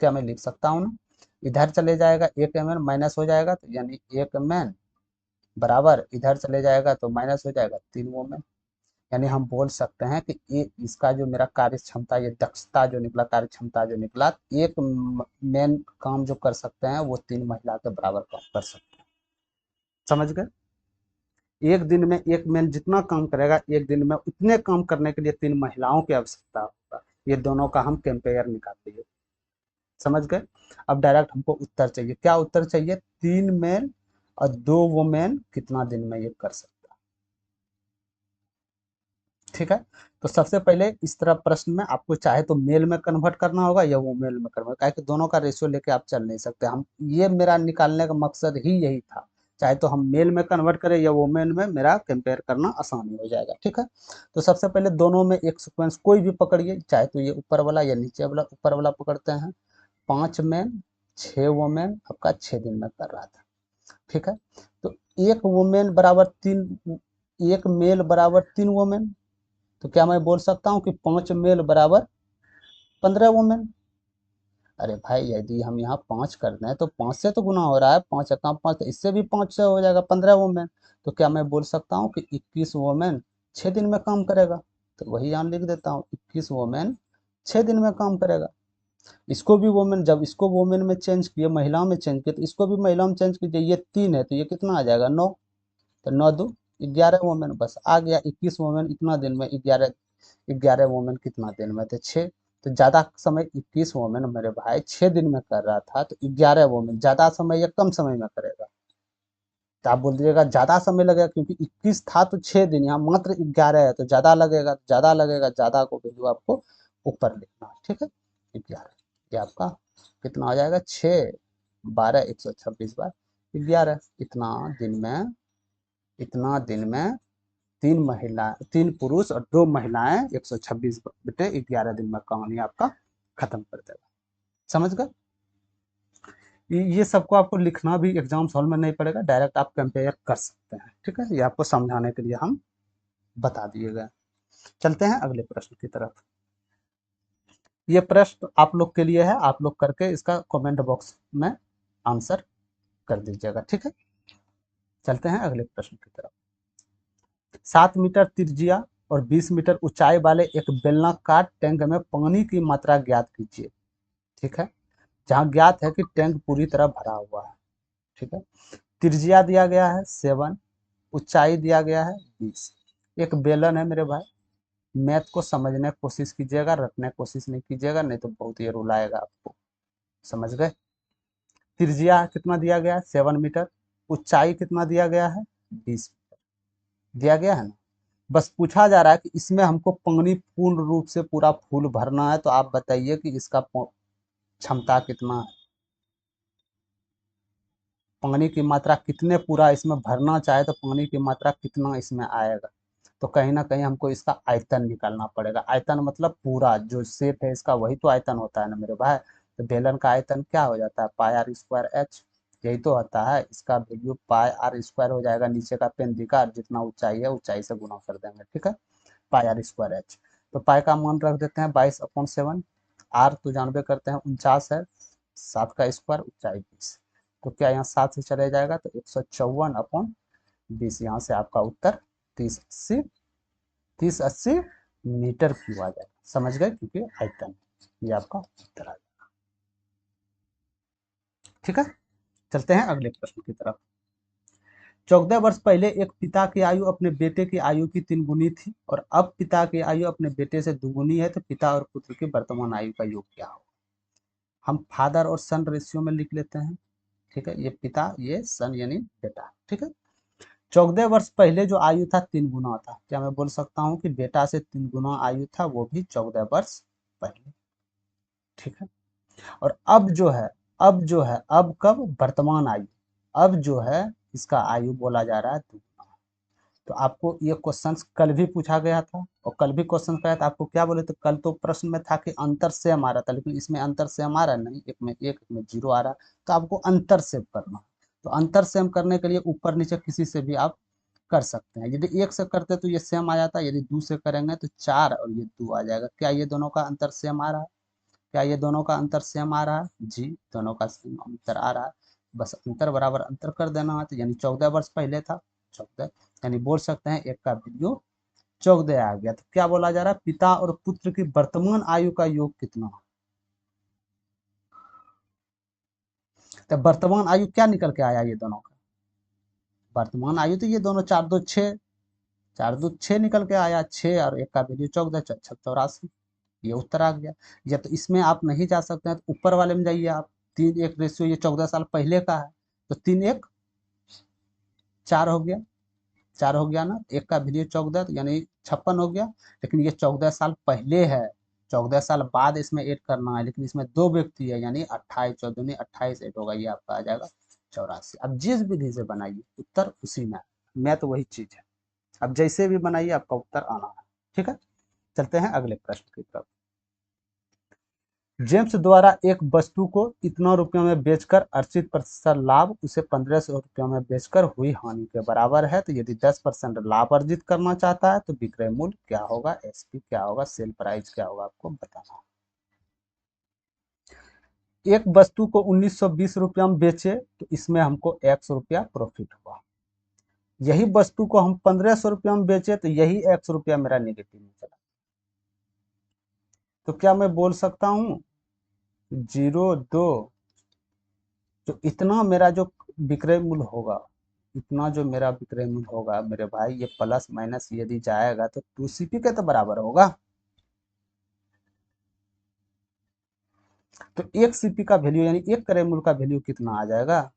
क्या मैं लिख सकता हूँ ना, इधर चले जाएगा 1 मैन माइनस हो जाएगा, तो यानी 1 मैन बराबर इधर चले जाएगा तो माइनस हो जाएगा 3 वुमेन। यानी हम बोल सकते हैं कि ये इसका जो मेरा कार्य क्षमता, ये दक्षता जो निकला, कार्य क्षमता जो निकला, एक मैन काम जो कर सकते हैं वो 3 महिला के बराबर काम कर सकते हैं। समझ गए। एक दिन में एक मैन जितना काम करेगा, एक दिन में उतने काम करने के लिए 3 महिलाओं की आवश्यकता होगा। ये दोनों का हम कंपेयर निकाल लिए। समझ गए। अब डायरेक्ट हमको उत्तर चाहिए, क्या उत्तर चाहिए? 3 मैन और 2 वुमेन कितना दिन में ये कर सकता है। ठीक है। तो सबसे पहले इस तरह प्रश्न में आपको चाहे तो मेल में कन्वर्ट करना होगा या वो मेल में कन्वर्ट, काहे कि दोनों का रेशियो लेके आप चल नहीं सकते। हम ये मेरा निकालने का मकसद ही यही था, चाहे तो हम मेल में कन्वर्ट करें या वोमेन में, मेरा कंपेयर करना आसानी हो जाएगा। ठीक है। तो सबसे पहले दोनों में एक सीक्वेंस कोई भी पकड़िए, चाहे तो ये ऊपर वाला या नीचे वाला, ऊपर वाला पकड़ते हैं। 5 मैन 6 वोमेन आपका 6 दिन में कर रहा था। ठीक है। तो एक वोमेन बराबर 3, एक मेल बराबर 3 वोमेन। तो क्या मैं बोल सकता हूँ कि 5 मेल बराबर 15 वुमेन? अरे भाई यदि हम यहाँ 5 कर रहे हैं तो 5 से तो गुना हो रहा है, 5 एका 5, तो इससे भी 5 से हो जाएगा 15 वुमेन। तो क्या मैं बोल सकता हूँ कि 21 वुमेन 6 दिन में काम करेगा? तो वही यहाँ लिख देता हूँ, 21 वुमेन 6 दिन में काम करेगा। इसको भी वुमेन, जब इसको वुमेन में चेंज किए, महिलाओं में चेंज किए, तो इसको भी महिलाओं में चेंज कीजिए। ये 3 है तो ये कितना आ जाएगा 9, तो 9 दो 11 वुमेन, बस आ गया 21 वुमेन इतना दिन में, 11 11 वुमेन कितना दिन में थे 6। तो ज़्यादा समय 21 वुमेन मेरे भाई 6 दिन में कर रहा था, तो 11 वुमेन ज़्यादा समय या कम समय में करेगा? तो आप बोल दीजिएगा ज़्यादा समय लगेगा, क्योंकि 21 था तो 6 दिन, यहाँ मात्र 11 है तो ज़्यादा लगेगा, ज़्यादा लगेगा, ज़्यादा को वैल्यू आपको ऊपर लिखना है। ठीक है। 11 ये आपका कितना हो जाएगा, 6 12 126 बार 11, इतना दिन में 3 पुरुष और 2 महिलाएं 126 बटे 11 दिन में कहानी आपका खत्म कर देगा। समझ गए। ये सबको आपको लिखना भी एग्जाम हॉल में नहीं पड़ेगा, डायरेक्ट आप कंपेयर कर सकते हैं। ठीक है, ये आपको समझाने के लिए हम बता दिए गए। चलते हैं अगले प्रश्न की तरफ। ये प्रश्न आप लोग के लिए है, आप लोग करके इसका कमेंट बॉक्स में आंसर कर दीजिएगा। ठीक है। चलते हैं अगले प्रश्न की तरफ। 7 मीटर त्रिज्या और 20 मीटर ऊंचाई वाले एक बेलनाकार टैंक में पानी की मात्रा ज्ञात कीजिए। ठीक है। जहां ज्ञात है कि टैंक पूरी तरह भरा हुआ है। ठीक है। त्रिज्या दिया गया है 7, ऊंचाई दिया गया है 20, एक बेलन है मेरे भाई। मैथ को समझने की कोशिश कीजिएगा, रटने की कोशिश नहीं कीजिएगा, नहीं तो बहुत ये रुलाएगा आपको। समझ गए। त्रिज्या कितना दिया गया है 7 मीटर, ऊंचाई कितना दिया गया है 20 दिया गया है ना। बस पूछा जा रहा है कि इसमें हमको पानी पूर्ण रूप से पूरा फूल भरना है, तो आप बताइए कि इसका क्षमता कितना है, पानी की मात्रा कितने पूरा इसमें भरना चाहे तो पानी की मात्रा कितना इसमें आएगा। तो कहीं ना कहीं हमको इसका आयतन निकालना पड़ेगा। आयतन मतलब पूरा जो शेप है इसका, वही तो आयतन होता है ना मेरे भाई। तो बेलन का आयतन क्या हो जाता है, पाई आर स्क्वायर एच। यही तो होता है। इसका वैल्यू पाई आर स्क्वायर हो जाएगा, नीचे का पेन दिखा और जितना ऊंचाई है ऊंचाई से गुना कर देंगे, ठीक है। पाई आर स्क्वायर एच, तो पाई का मान रख देते हैं 22/7। आर तो जानबे करते हैं 49 है, 7 का स्क्वायर, ऊंचाई 20। तो क्या यहाँ 7 से चले जाएगा तो 154/20, यहाँ से आपका उत्तर 3080 3080 मीटर क्यूब आ जाएगा। समझ गए, क्योंकि आयतन, ये आपका उत्तर आ जाएगा। ठीक है, चलते हैं अगले प्रश्न की तरफ। 14 वर्ष पहले एक पिता की आयु अपने बेटे की आयु की 3 गुनी थी और अब पिता की आयु अपने बेटे से 2 गुनी है, तो पिता और पुत्र की वर्तमान आयु का योग क्या होगा? हम फादर और सन रेशियो में लिख लेते हैं। ठीक है, ये पिता, ये सन यानी बेटा। ठीक है, 14 वर्ष पहले जो आयु था 3 गुना था, क्या मैं बोल सकता हूँ कि बेटा से 3 गुना आयु था, वो भी 14 वर्ष पहले। ठीक है, और अब कब, वर्तमान आयु, अब जो है इसका आयु बोला जा रहा है 2 गुना। तो आपको ये क्वेश्चन कल भी पूछा गया था, और कल भी क्वेश्चन आया था, आपको क्या बोले थे कल? तो प्रश्न में था कि अंतर सेम आ रहा था, लेकिन इसमें अंतर सेम आ रहा नहीं, एक में 1, एक में 0 आ रहा है, तो आपको अंतर सेम करना। तो अंतर सेम करने के लिए ऊपर नीचे किसी से भी आप कर सकते हैं। यदि 1 से करते तो ये सेम आ जाता, यदि 2 से करेंगे तो 4 और ये 2 आ जाएगा। क्या ये दोनों का अंतर सेम आ रहा है? क्या ये दोनों का अंतर सेम आ रहा है? जी, दोनों का सेम अंतर आ रहा है। बस अंतर बराबर अंतर कर देना है, तो यानी 14 वर्ष पहले था 14, यानी बोल सकते हैं एक का वैल्यू 14 आ गया। तो क्या बोला जा रहा है? पिता और पुत्र की वर्तमान आयु का योग कितना है? तो वर्तमान आयु क्या निकल के आया ये दोनों का? वर्तमान आयु तो ये दोनों 4 2 6, 4 2 6 निकल के आया, 6 और एक का वैल्यू 14, 84, ये उत्तर आ गया। या तो इसमें आप नहीं जा सकते हैं तो ऊपर वाले में जाइए आप। 3:1 रेशियो, ये 14 साल पहले का है, तो 3:1 4 हो गया, 4 हो गया ना, एक का वैल्यू 14 यानी 56 हो गया। लेकिन ये 14 साल पहले है, 14 साल बाद इसमें ऐड करना है, लेकिन इसमें 2 व्यक्ति है, यानी 28 14 28 ऐड होगा, ये आपका आ जाएगा 84। अब जिस विधि से बनाइए उत्तर उसी में, मैं तो वही चीज है, अब जैसे भी बनाइए आपका उत्तर आना है। ठीक है, चलते हैं अगले प्रश्न की तरफ। जेम्स द्वारा एक वस्तु को इतना रुपयों में बेचकर अर्जित प्रतिशत लाभ उसे 1500 रुपयों में बेचकर हुई हानि के बराबर है। तो यदि 10% लाभ अर्जित करना चाहता है तो विक्रय मूल्य क्या होगा, एसपी क्या होगा, सेल प्राइस क्या होगा, आपको बताना। एक वस्तु को 1920 रुपया में बेचे तो इसमें हमको 100 रुपया प्रॉफिट हुआ। यही वस्तु को हम 1500 रुपया में बेचे तो यही 100 रुपया मेरा नेगेटिव में चला। तो क्या मैं बोल सकता हूँ 02, जो इतना मेरा जो विक्रय मूल्य होगा, इतना जो मेरा विक्रय मूल्य होगा मेरे भाई, ये प्लस माइनस यदि जाएगा तो 2CP के तो बराबर होगा। तो 1 CP का वैल्यू यानी एक क्रय मूल्य का वैल्यू कितना आ जाएगा?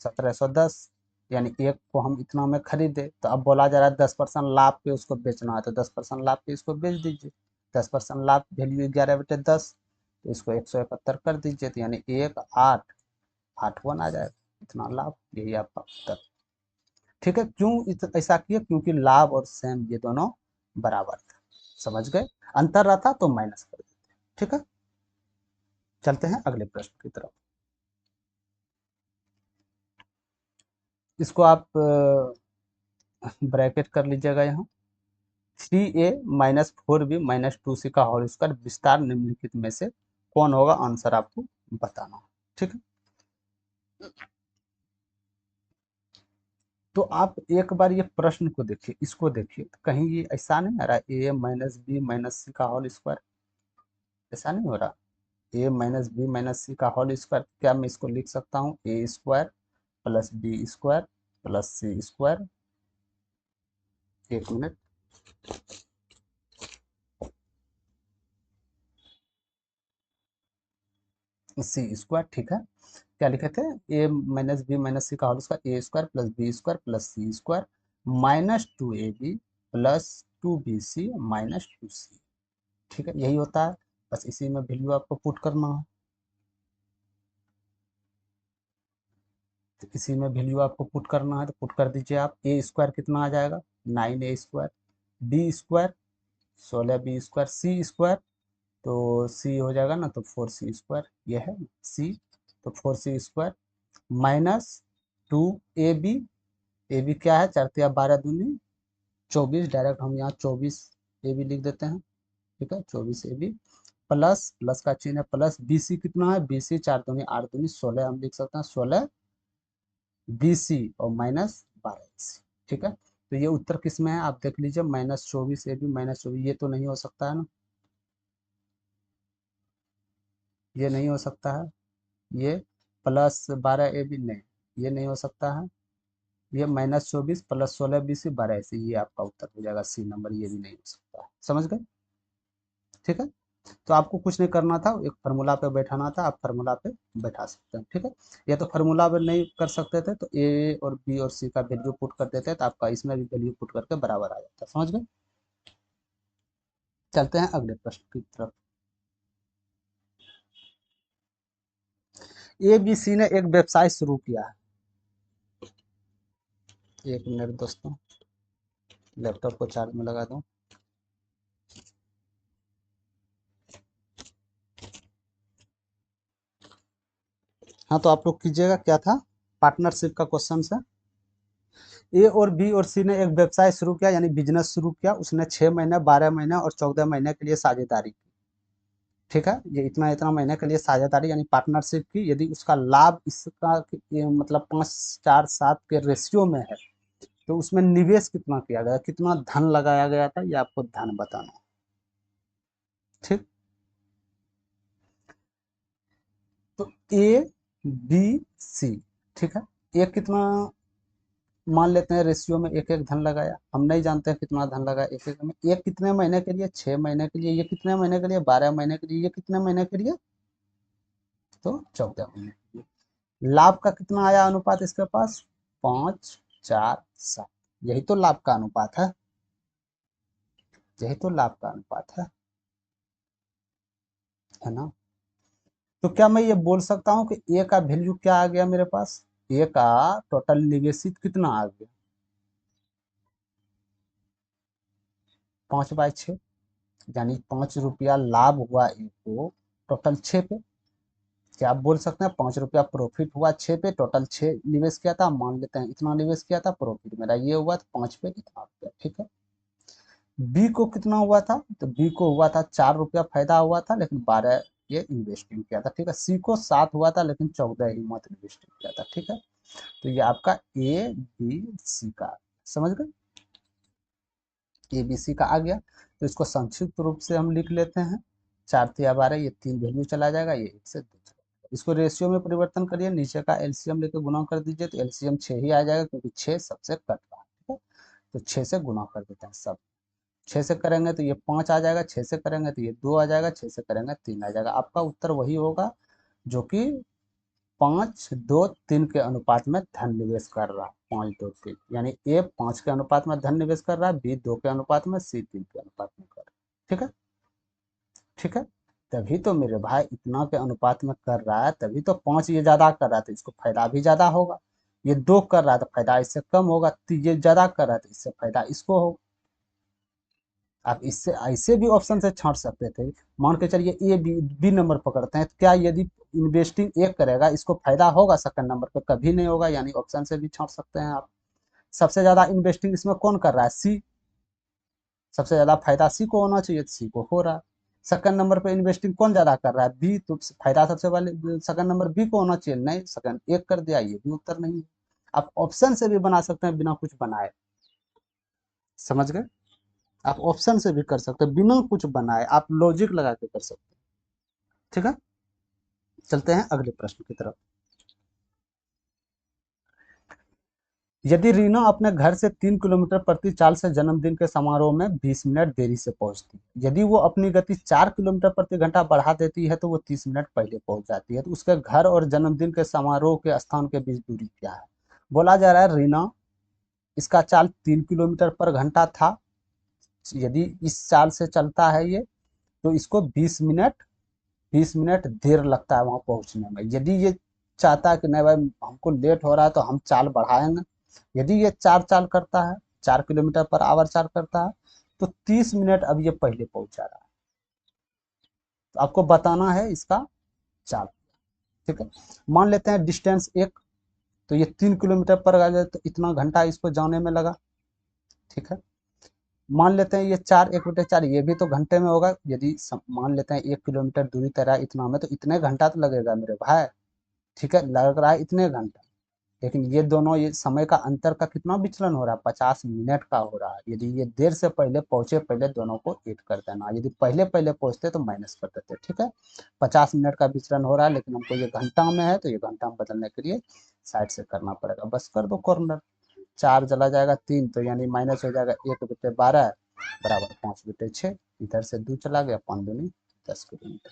1710। यानी एक को हम इतना में खरीदे, तो अब बोला जा रहा है 10% लाभ पे उसको बेचना है, तो 10% लाभ पे इसको बेच दीजिए। 10% लाभ वैल्यू 11/10, तो इसको 171 कर दीजिए, तो यानी 1,881 आ जाएगा, इतना लाभ, यही आपका उत्तर। ठीक है, क्यों ऐसा किया? क्योंकि लाभ और सेम ये दोनों बराबर थे। समझ गए, अंतर रहता तो माइनस कर देते। ठीक है, चलते हैं अगले प्रश्न की तरफ। इसको आप ब्रैकेट कर लीजिएगा यहाँ। 3a-4b-2c का होल स्क्वायर विस्तार निम्नलिखित में से कौन होगा? आंसर आपको बताना। ठीक है, तो आप एक बार ये प्रश्न को देखिए, इसको देखिए, कहीं ये ऐसा नहीं आ रहा a-b-c का होल स्क्वायर, ऐसा नहीं हो रहा। a-b-c का होल स्क्वायर, क्या मैं इसको लिख सकता हूँ a square plus B square plus C square? एक मिनट, सी स्क्वायर, ठीक है। क्या लिखे थे? a-b-c का whole square, a square plus B square plus C square -2ab plus 2bc minus 2c। ठीक है, यही होता है, बस इसी में वैल्यू आपको पुट करना है। तो इसी में वैल्यू आपको पुट करना है, तो पुट कर दीजिए आप। ए स्क्वायर कितना आ जाएगा? 9a square, B square 16b square, C square तो सी हो जाएगा ना, तो 4c स्क्वायर, ये है सी, तो 4c square -2ab, A B क्या है, 4×12 = 24, डायरेक्ट हम यहाँ 24 AB लिख देते हैं, ठीक है, 24AB प्लस, प्लस का चिन्ह है प्लस, बी सी कितना है, बी सी 4×2 = 8, 16 हम लिख सकते हैं, 16 BC और -12AC, ठीक है। तो ये उत्तर किस में है आप देख लीजिए, -24AB, -24, ये तो नहीं हो सकता है ना, ये नहीं हो सकता है, ये +12AB नहीं, ये नहीं हो सकता है, ये -24 + 16 BC 12AC, ये आपका उत्तर हो जाएगा सी नंबर, ये भी नहीं हो सकता है, समझ गए, ठीक है। तो आपको कुछ नहीं करना था, एक फार्मूला पे बैठाना था, आप फार्मूला पे बैठा सकते हैं, ठीक है। या तो फार्मूला पे नहीं कर सकते थे तो ए और बी और सी का वैल्यू पुट कर देते हैं, तो आपका इसमें भी वैल्यू पुट करके बराबर आ जाता है, समझ गए। चलते हैं अगले प्रश्न की तरफ। ए बी सी ने एक व्यवसाय शुरू किया है, एक मिनट दोस्तों, लैपटॉप को चार्ज में लगा दूं। हाँ, तो आप लोग कीजिएगा, क्या था, पार्टनरशिप का क्वेश्चन है। ए और बी और सी ने एक व्यवसाय शुरू किया, यानी बिजनेस शुरू किया, उसने 6 महीने, 12 महीने और 14 महीने के लिए साझेदारी की, ठीक है। ये इतना इतना महीने के लिए साझेदारी यानी पार्टनरशिप की, यदि उसका लाभ इसका मतलब 5:4:7 के रेशियो में है, तो उसमें निवेश कितना किया गया, कितना धन लगाया गया था, ये आपको धन बताना है, ठीक। तो ए बी सी, ठीक है, ए कितना मान लेते हैं रेशियो में, एक एक धन लगाया, हम नहीं जानते हैं कितना धन लगाया एक एक में, एक कितने महीने के लिए, 6 महीने के लिए, ये कितने महीने के लिए, 12 महीने के लिए, ये कितने महीने के लिए, तो 14 महीने के लिए। लाभ का कितना आया अनुपात इसके पास, 5:4:7, यही तो लाभ का अनुपात है, यही तो लाभ का अनुपात है ना। तो क्या मैं ये बोल सकता हूँ कि ए का वैल्यू क्या आ गया मेरे पास, ए का टोटल निवेशित कितना आ गया, 5/6, यानी 5 रुपया लाभ हुआ ए को टोटल 6 पे, क्या आप बोल सकते हैं 5 रुपया प्रॉफिट हुआ 6 पे, टोटल 6 निवेश किया था, मान लेते हैं इतना निवेश किया था, प्रॉफिट मेरा ये हुआ तो 5 पे इतना रुपया, ठीक है। बी को कितना हुआ था, तो बी को हुआ था 4 रुपया फायदा हुआ था, लेकिन 12 ये इन्वेस्टिंग किया था, ठीक है। सी को 7 हुआ था, लेकिन 14 ही मत इन्वेस्टिंग किया था, ठीक है। तो ये आपका ए बी सी का, समझ गए, ए बी सी का आ गया। तो इसको संक्षिप्त रूप से हम लिख लेते हैं, 4×3 = 12, ये 3 वैल्यू चला जाएगा, ये 1 से 2 चला जाएगा। इसको रेशियो में परिवर्तन करिए, नीचे का एलसीएम लेकर गुना कर दीजिए, तो एलसीएम 6 ही आ जाएगा, क्योंकि 6 सबसे कट रहा है, ठीक है। तो 6 से गुना कर देते हैं सब, 6 से करेंगे तो ये 5 आ जाएगा, 6 से करेंगे तो ये 2 आ जाएगा, 6 से करेंगे 3 आ जाएगा, आपका उत्तर वही होगा जो कि 5:2:3 के अनुपात में धन निवेश कर रहा है, 5:2:3, यानी ए 5 के अनुपात में धन निवेश कर रहा है, बी 2 के अनुपात में, सी 3 के अनुपात में कर रहा है, ठीक है, ठीक है। तभी तो मेरे भाई इतना के अनुपात में कर रहा है, तभी तो 5 ये ज्यादा कर रहा है, तो इसको फायदा भी ज्यादा होगा, ये 2 कर रहा है तो फायदा इससे कम होगा, तो ये ज्यादा कर रहा है तो इससे फायदा इसको होगा। आप इससे ऐसे भी ऑप्शन से छांट सकते थे, मान के चलिए ए बी बी नंबर पकड़ते हैं, क्या यदि इन्वेस्टिंग एक करेगा इसको फायदा होगा सेकंड नंबर पे, कभी नहीं होगा, यानी ऑप्शन से भी छांट सकते हैं आप। सबसे ज्यादा इन्वेस्टिंग इसमें कौन कर रहा है, सी, सबसे ज्यादा फायदा सी को होना चाहिए, सी को हो रहा है। सेकंड नंबर पे इन्वेस्टिंग कौन ज्यादा कर रहा है, बी, तो फायदा सबसे पहले सेकंड नंबर बी को होना चाहिए, नहीं, सेकंड एक कर दिया, ये भी उत्तर नहीं है। आप ऑप्शन से भी बना सकते हैं बिना कुछ बनाए, समझ गए, आप ऑप्शन से भी कर सकते हैं बिना कुछ बनाए, आप लॉजिक लगा के कर सकते हैं, ठीक है। चलते हैं अगले प्रश्न की तरफ। यदि रीना अपने घर से 3 किलोमीटर प्रति चाल से जन्मदिन के समारोह में 20 मिनट देरी से पहुंचती है, यदि वो अपनी गति 4 किलोमीटर प्रति घंटा बढ़ा देती है तो वो 30 मिनट पहले पहुंच जाती है, तो उसके घर और जन्मदिन के समारोह के स्थान के बीच दूरी क्या है। बोला जा रहा है रीना, इसका चाल 3 किलोमीटर पर घंटा था, यदि इस चाल से चलता है ये, तो इसको 20 मिनट देर लगता है वहां पहुंचने में। यदि ये चाहता है कि नहीं भाई हमको लेट हो रहा है तो हम चाल बढ़ाएंगे, यदि ये 4 चाल करता है, 4 किलोमीटर पर आवर चाल करता है, तो 30 मिनट अब ये पहले पहुंच जा रहा है, तो आपको बताना है इसका चाल, ठीक है। मान लेते हैं डिस्टेंस 1, तो ये 3 किलोमीटर पर गया, तो इतना घंटा इसको जाने में लगा। ठीक है, मान लेते हैं ये 4 1/4, ये भी तो घंटे में होगा। यदि मान लेते हैं 1 किलोमीटर दूरी तय रहा इतना में, तो इतने घंटा तो लगेगा मेरे भाई। ठीक है, लग रहा है इतने घंटा। लेकिन ये दोनों, ये समय का अंतर का कितना विचलन हो रहा है, 50 मिनट का हो रहा है। यदि ये देर से पहले पहुंचे, पहले दोनों को ऐड कर देना। यदि पहले पहले पहुंचते तो माइनस कर देते। ठीक है, 50 मिनट का विचलन हो रहा है, लेकिन हमको ये घंटा में है, तो ये घंटा में बदलने के लिए साइड से करना पड़ेगा। बस कर दो कॉर्नर, 4 चला जाएगा 3, तो यानी माइनस हो जाएगा 1/12 बराबर 5/6। इधर से 2 चला गया, 5 दूनी 10 किलोमीटर।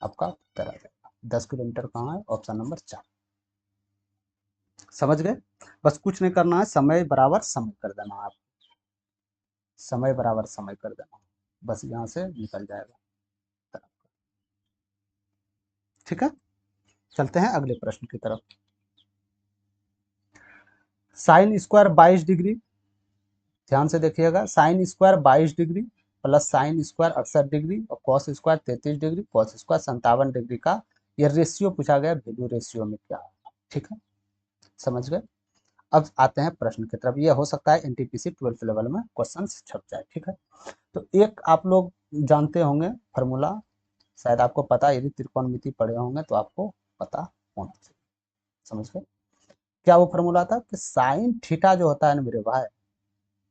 आपका उत्तर आ जाएगा 10 किलोमीटर। कहाँ है, ऑप्शन नंबर 4। समझ गए। बस कुछ नहीं करना है, समय बराबर समय कर देना। आप समय बराबर समय कर देना, बस यहाँ से निकल जाएगा। ठीक है, चलते हैं अगले प्रश्न की तरफ। साइन स्क्वायर 22 डिग्री, ध्यान से देखिएगा। Sine square 22 degree plus sine square 68 degree और cos square 33 degree, cos square 57 degree का ये रेशियो पूछा गया, वैल्यू रेशियो में क्या है। ठीक है, समझ गए। अब आते हैं प्रश्न की तरफ। ये हो सकता है एनटीपीसी 12th लेवल में क्वेश्चन छप जाए। ठीक है, तो एक आप लोग जानते होंगे फार्मूला, शायद आपको पता, यदि त्रिकोणमिति पढ़े होंगे तो आपको पता होना चाहिए। समझ गए। क्या वो फार्मूला था कि साइन थीटा जो होता है ना मेरे भाई,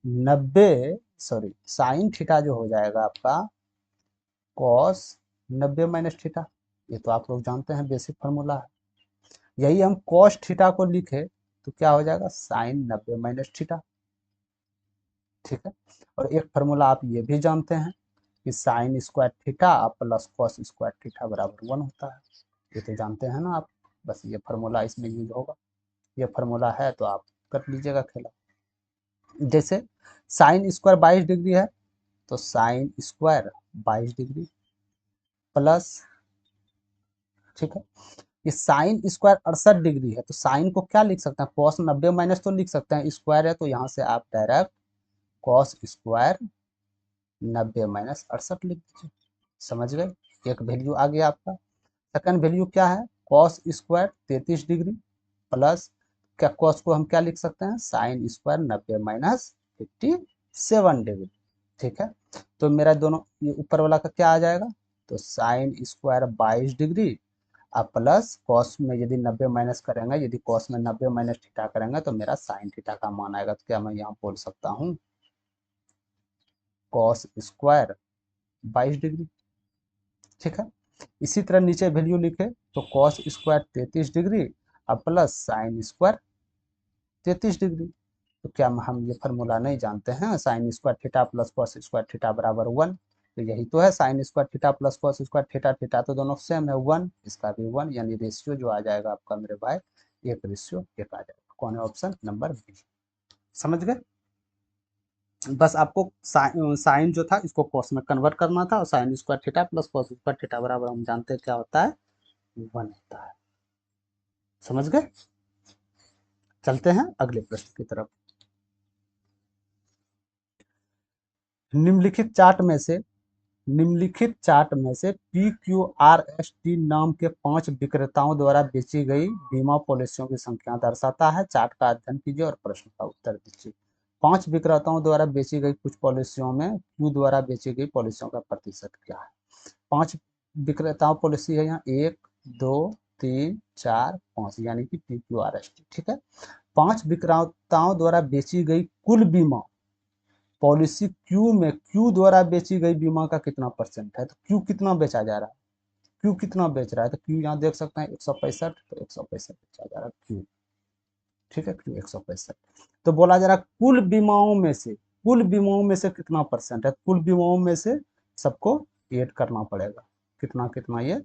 90 सॉरी साइन थीटा जो हो जाएगा आपका कॉस 90 - थीटा। ये तो आप लोग जानते हैं, बेसिक फार्मूला है। यही हम कॉस थीटा को लिखे तो क्या हो जाएगा, साइन 90 - थीटा। ठीक है, और एक फार्मूला आप ये भी जानते हैं कि sine square theta plus cos square theta बराबर 1 होता है। ये तो जानते हैं ना आप। बस ये फार्मूला इसमें यूज होगा। ये फार्मूला है तो आप कर लीजिएगा खेला। जैसे साइन स्क्वायर 22 डिग्री है, तो साइन स्क्वायर 22 डिग्री प्लस, ठीक है, ये साइन स्क्वायर 68 डिग्री है, तो साइन को क्या लिख सकते हैं, कॉस 90 माइनस तो लिख सकते हैं, स्क्वायर है तो यहाँ से आप डायरेक्ट कॉस स्क्वायर 90 - 68 लिख दीजिए। समझ गए, एक वैल्यू आ गया आपका। सेकंड वैल्यू क्या है, कॉस स्क्वायर 33 डिग्री प्लस, क्या कॉस को हम क्या लिख सकते हैं, साइन स्क्वायर 90 - 57 डिग्री। ठीक है, तो मेरा दोनों ये ऊपर वाला का क्या आ जाएगा, तो साइन स्क्वायर 22 डिग्री अब प्लस कॉस में यदि 90 माइनस करेंगे, यदि कॉस में 90 - थीटा करेंगे तो मेरा साइन थीटा का मान आएगा। तो क्या मैं यहाँ बोल सकता हूँ कॉस स्क्वायर 22 डिग्री। ठीक है, इसी तरह नीचे वैल्यू लिखे तो कॉस स्क्वायर 33 डिग्री अब प्लस साइन स्क्वायर 33 डिग्री। तो क्या हम ये फार्मूला नहीं जानते हैं, sine square theta plus cos square theta बराबर 1। तो यही तो है sine square theta plus cos square theta, theta तो दोनों सेम है 1, इसका भी 1, यानी रेशियो जो आ जाएगा आपका मेरे भाई 1:1 आ जाएगा। कौन है, ऑप्शन नंबर बी। समझ गए। बस आपको साइन जो था इसको कॉस में कन्वर्ट करना था, और sine square theta plus cos square theta बराबर हम जानते हैं क्या होता है, 1 होता है। समझ गए। चलते हैं अगले प्रश्न की तरफ। निम्नलिखित चार्ट में से निम्नलिखित चार्ट में से PQRST नाम के 5 विक्रेताओं द्वारा बेची गई बीमा पॉलिसियों की संख्या दर्शाता है। चार्ट का अध्ययन कीजिए और प्रश्न का उत्तर दीजिए। 5 विक्रेताओं द्वारा बेची गई कुछ पॉलिसियों में Q द्वारा बेची गई पॉलिसियों का प्रतिशत क्या है। 5 विक्रेताओं पॉलिसी है यहाँ, 1 2 3 4 5, यानी कि PQRST। ठीक है, 5 विक्रेताओं द्वारा बेची गई कुल बीमा पॉलिसी क्यू में क्यू द्वारा बेची गई बीमा का कितना परसेंट है। तो क्यू कितना बेचा जा रहा है, क्यू कितना बेच रहा है, तो क्यू यहाँ देख सकते हैं 165, तो 165 बेचा जा रहा है क्यू। ठीक है, क्यू 165। तो बोला जा रहा है कुल बीमाओं में से, कुल बीमाओं में से कितना परसेंट है, कुल बीमाओं में से सबको ऐड करना पड़ेगा, कितना कितना ये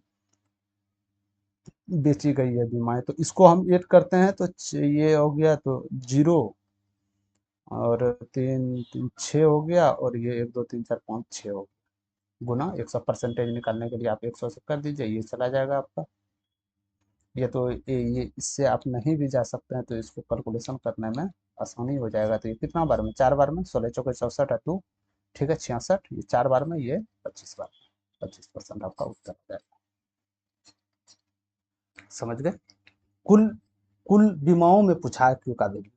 बेची गई है बीमाएं। तो इसको हम ऐड करते हैं तो ये हो गया तो 0, और 3 3 6 हो गया, और ये 1 2 3 4 5 6 हो गया, गुना 100 परसेंटेज निकालने के लिए आप 100 से कर दीजिए, ये चला जाएगा आपका। ये तो ये इससे आप नहीं भी जा सकते हैं, तो इसको कैलकुलेशन करने में आसानी हो जाएगा। तो ये कितना बार में, 4 बार में, 16 चौके 64 है 2, ठीक है 66, ये 4 बार में, ये 25 बार में, 25% आपका उत्तर हो जाएगा। समझ गए। कुल कुल बीमाओं में पूछा है क्यू का वैल्यू,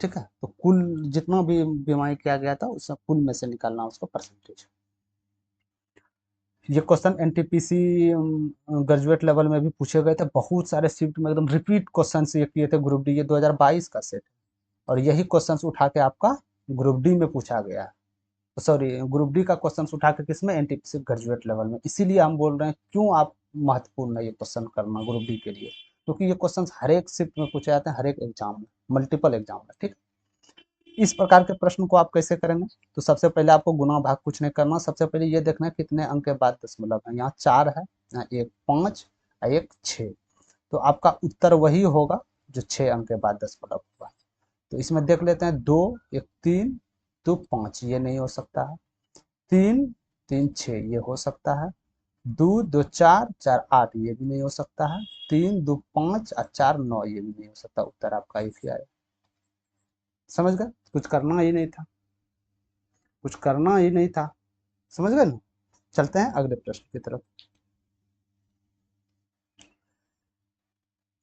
ठीक है। तो कुल जितना भी बीमाएं किया गया था उसका कुल में से निकालना उसको परसेंटेज। ये क्वेश्चन एनटीपीसी ग्रेजुएट लेवल में भी पूछे गए थे, बहुत सारे शिफ्ट में एकदम रिपीट क्वेश्चन ये किए थे ग्रुप डी, ये 2022 का सेट है और यही क्वेश्चन उठा के आपका ग्रुप डी में पूछा गया है। सॉरी, ग्रुप डी का क्वेश्चन उठा के किसमें, एनटीपीसी ग्रेजुएट लेवल में। इसीलिए हम बोल रहे हैं क्यों आप महत्वपूर्ण है ये क्वेश्चन करना ग्रुप डी के लिए, क्योंकि ये क्वेश्चन हर एक शिफ्ट में पूछे जाते हैं, हर एक एग्जाम में, मल्टीपल एग्जाम में, ठीक। इस प्रकार के प्रश्न को आप कैसे करेंगे, तो सबसे पहले आपको गुना भाग कुछ नहीं करना, सबसे पहले ये देखना है कितने अंक के बाद दशमलव है। यहाँ 4 है, यहाँ एक 5 और एक 6, तो आपका उत्तर वही होगा जो 6 अंक के बाद दशमलव होगा। तो इसमें देख लेते हैं, 2 एक 3 2 5, ये नहीं हो सकता है। 3 3 6 ये हो सकता है। 2 2 4 4 8 ये भी नहीं हो सकता है। 3 2 5 और 4 9 ये भी नहीं हो सकता। उत्तर आपका एक ही आएगा। समझ गए, कुछ करना ही नहीं था, कुछ करना ही नहीं था, समझ गए ना। चलते हैं अगले प्रश्न की तरफ।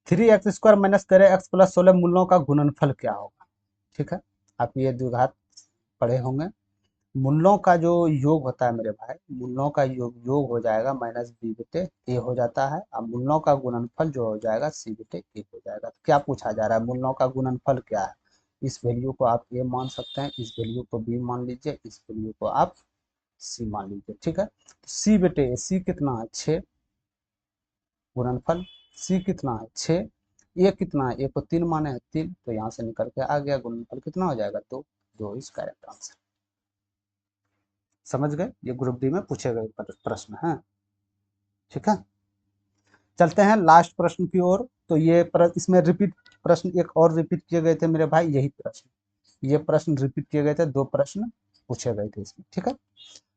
3x² माइनस 13x+16 मूलों का गुणनफल क्या होगा, ठीक है। आप ये द्विघात पढ़े होंगे। मूलों का जो योग होता है मेरे भाई, मूलों का योग हो जाएगा माइनस बी बटे ए हो जाता है, अब मूलों का गुणनफल जो हो जाएगा सी बटे ए हो जाएगा। तो क्या पूछा जा रहा है, मूलों का गुणनफल क्या है। इस वैल्यू को आप ए मान सकते हैं, इस वैल्यू को बी मान लीजिए, इस वैल्यू को आप सी मान लीजिए, ठीक है। सी बटे ए, सी कितना है 6, गुणनफल सी कितना है 6, ए कितना है, ए को 3 माने हैं 3, तो यहाँ से निकल के आ गया गुणनफल कितना हो जाएगा 2, 2 इज करेक्ट आंसर। समझ गए, ये ग्रुप डी में पूछे गए प्रश्न हैं, ठीक है। चलते हैं लास्ट प्रश्न की ओर। तो ये इसमें रिपीट प्रश्न एक और रिपीट किए गए थे मेरे भाई, यही प्रश्न, ये प्रश्न रिपीट किए गए थे, 2 प्रश्न पूछे गए थे इसमें, ठीक है।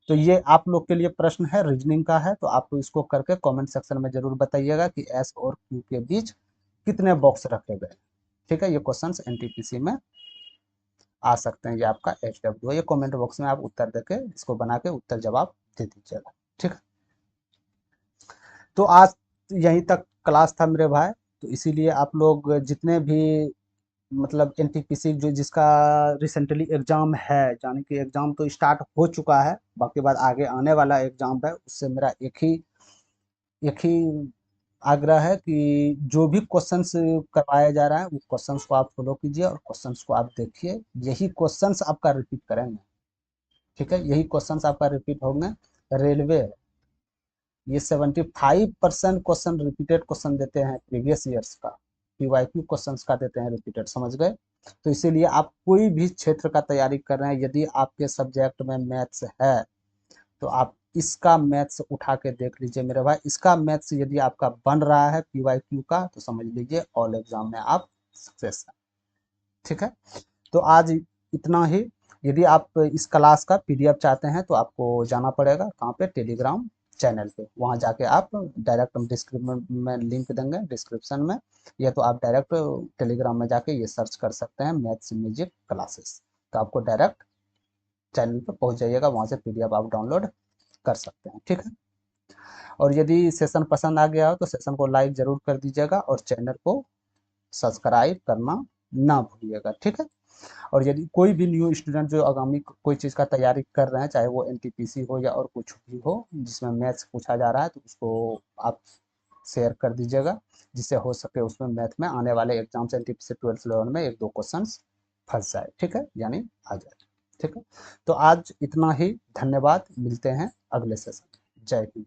तो ये आप लोग के लिए प्रश्न है, रीजनिंग का है, तो आप इसको करके कमेंट सेक्शन में जरूर बताइएगा कि एस और क्यू के बीच कितने बॉक्स रखे गए, ठीक है। ये क्वेश्चंस एनटीपीसी में आ सकते हैं, ये आपका HW है, ये कमेंट बॉक्स में आप उत्तर देके इसको बना के उत्तर जवाब दे दीजिएगा, ठीक है। तो आज यहीं तक क्लास था मेरे भाई, तो इसीलिए आप लोग जितने भी मतलब एनटीपीसी जो जिसका रिसेंटली एग्जाम है, यानी कि एग्जाम तो स्टार्ट हो चुका है, बाकी बाद आगे आने वाला एग्जाम है, उससे मेरा एक ही आग्रह है कि जो भी क्वेश्चंस करवाया जा रहा है वो क्वेश्चंस को आप फॉलो कीजिए और क्वेश्चंस को आप देखिए, यही क्वेश्चंस आपका रिपीट करेंगे, ठीक है। यही क्वेश्चंस आपका रिपीट होंगे। रेलवे ये 75% क्वेश्चन रिपीटेड क्वेश्चन देते हैं प्रीवियस ईयर्स का, पीवाईक्यू क्वेश्चंस का देते हैं रिपीटेड, समझ गए। तो इसीलिए आप कोई भी क्षेत्र का तैयारी कर रहे हैं, यदि आपके सब्जेक्ट में मैथ्स है तो आप इसका मैथ्स उठा के देख लीजिए मेरे भाई, इसका मैथ्स यदि आपका बन रहा है पीवाईक्यू का तो समझ लीजिए ऑल एग्जाम में आप सक्सेस हैं, ठीक है। तो आज इतना ही। यदि आप इस क्लास का पीडीएफ चाहते हैं तो आपको जाना पड़ेगा कहाँ पे, टेलीग्राम चैनल पे, वहाँ जाके आप डायरेक्ट हम डिस्क्रिप्शन में लिंक देंगे डिस्क्रिप्शन में, या तो आप डायरेक्ट टेलीग्राम में जाके ये सर्च कर सकते हैं मैथ्स म्यूजिक क्लासेस, तो आपको डायरेक्ट चैनल पे पहुँच जाइएगा, वहाँ से पीडीएफ आप डाउनलोड कर सकते हैं, ठीक है। और यदि सेशन पसंद आ गया हो तो सेशन को लाइक जरूर कर दीजिएगा और चैनल को सब्सक्राइब करना ना भूलिएगा, ठीक है। और यदि कोई भी न्यू स्टूडेंट जो आगामी कोई चीज़ का तैयारी कर रहे हैं, चाहे वो एनटीपीसी हो या और कुछ भी हो जिसमें मैथ्स पूछा जा रहा है, तो उसको आप शेयर कर दीजिएगा, जिससे हो सके उसमें मैथ में आने वाले एग्जाम से एनटीपीसी 12th लेवल में 1-2 क्वेश्चन फंस जाए, ठीक है, यानी आ जाए, ठीक है। तो आज इतना ही, धन्यवाद, मिलते हैं अगले सेशन। जय हिंद।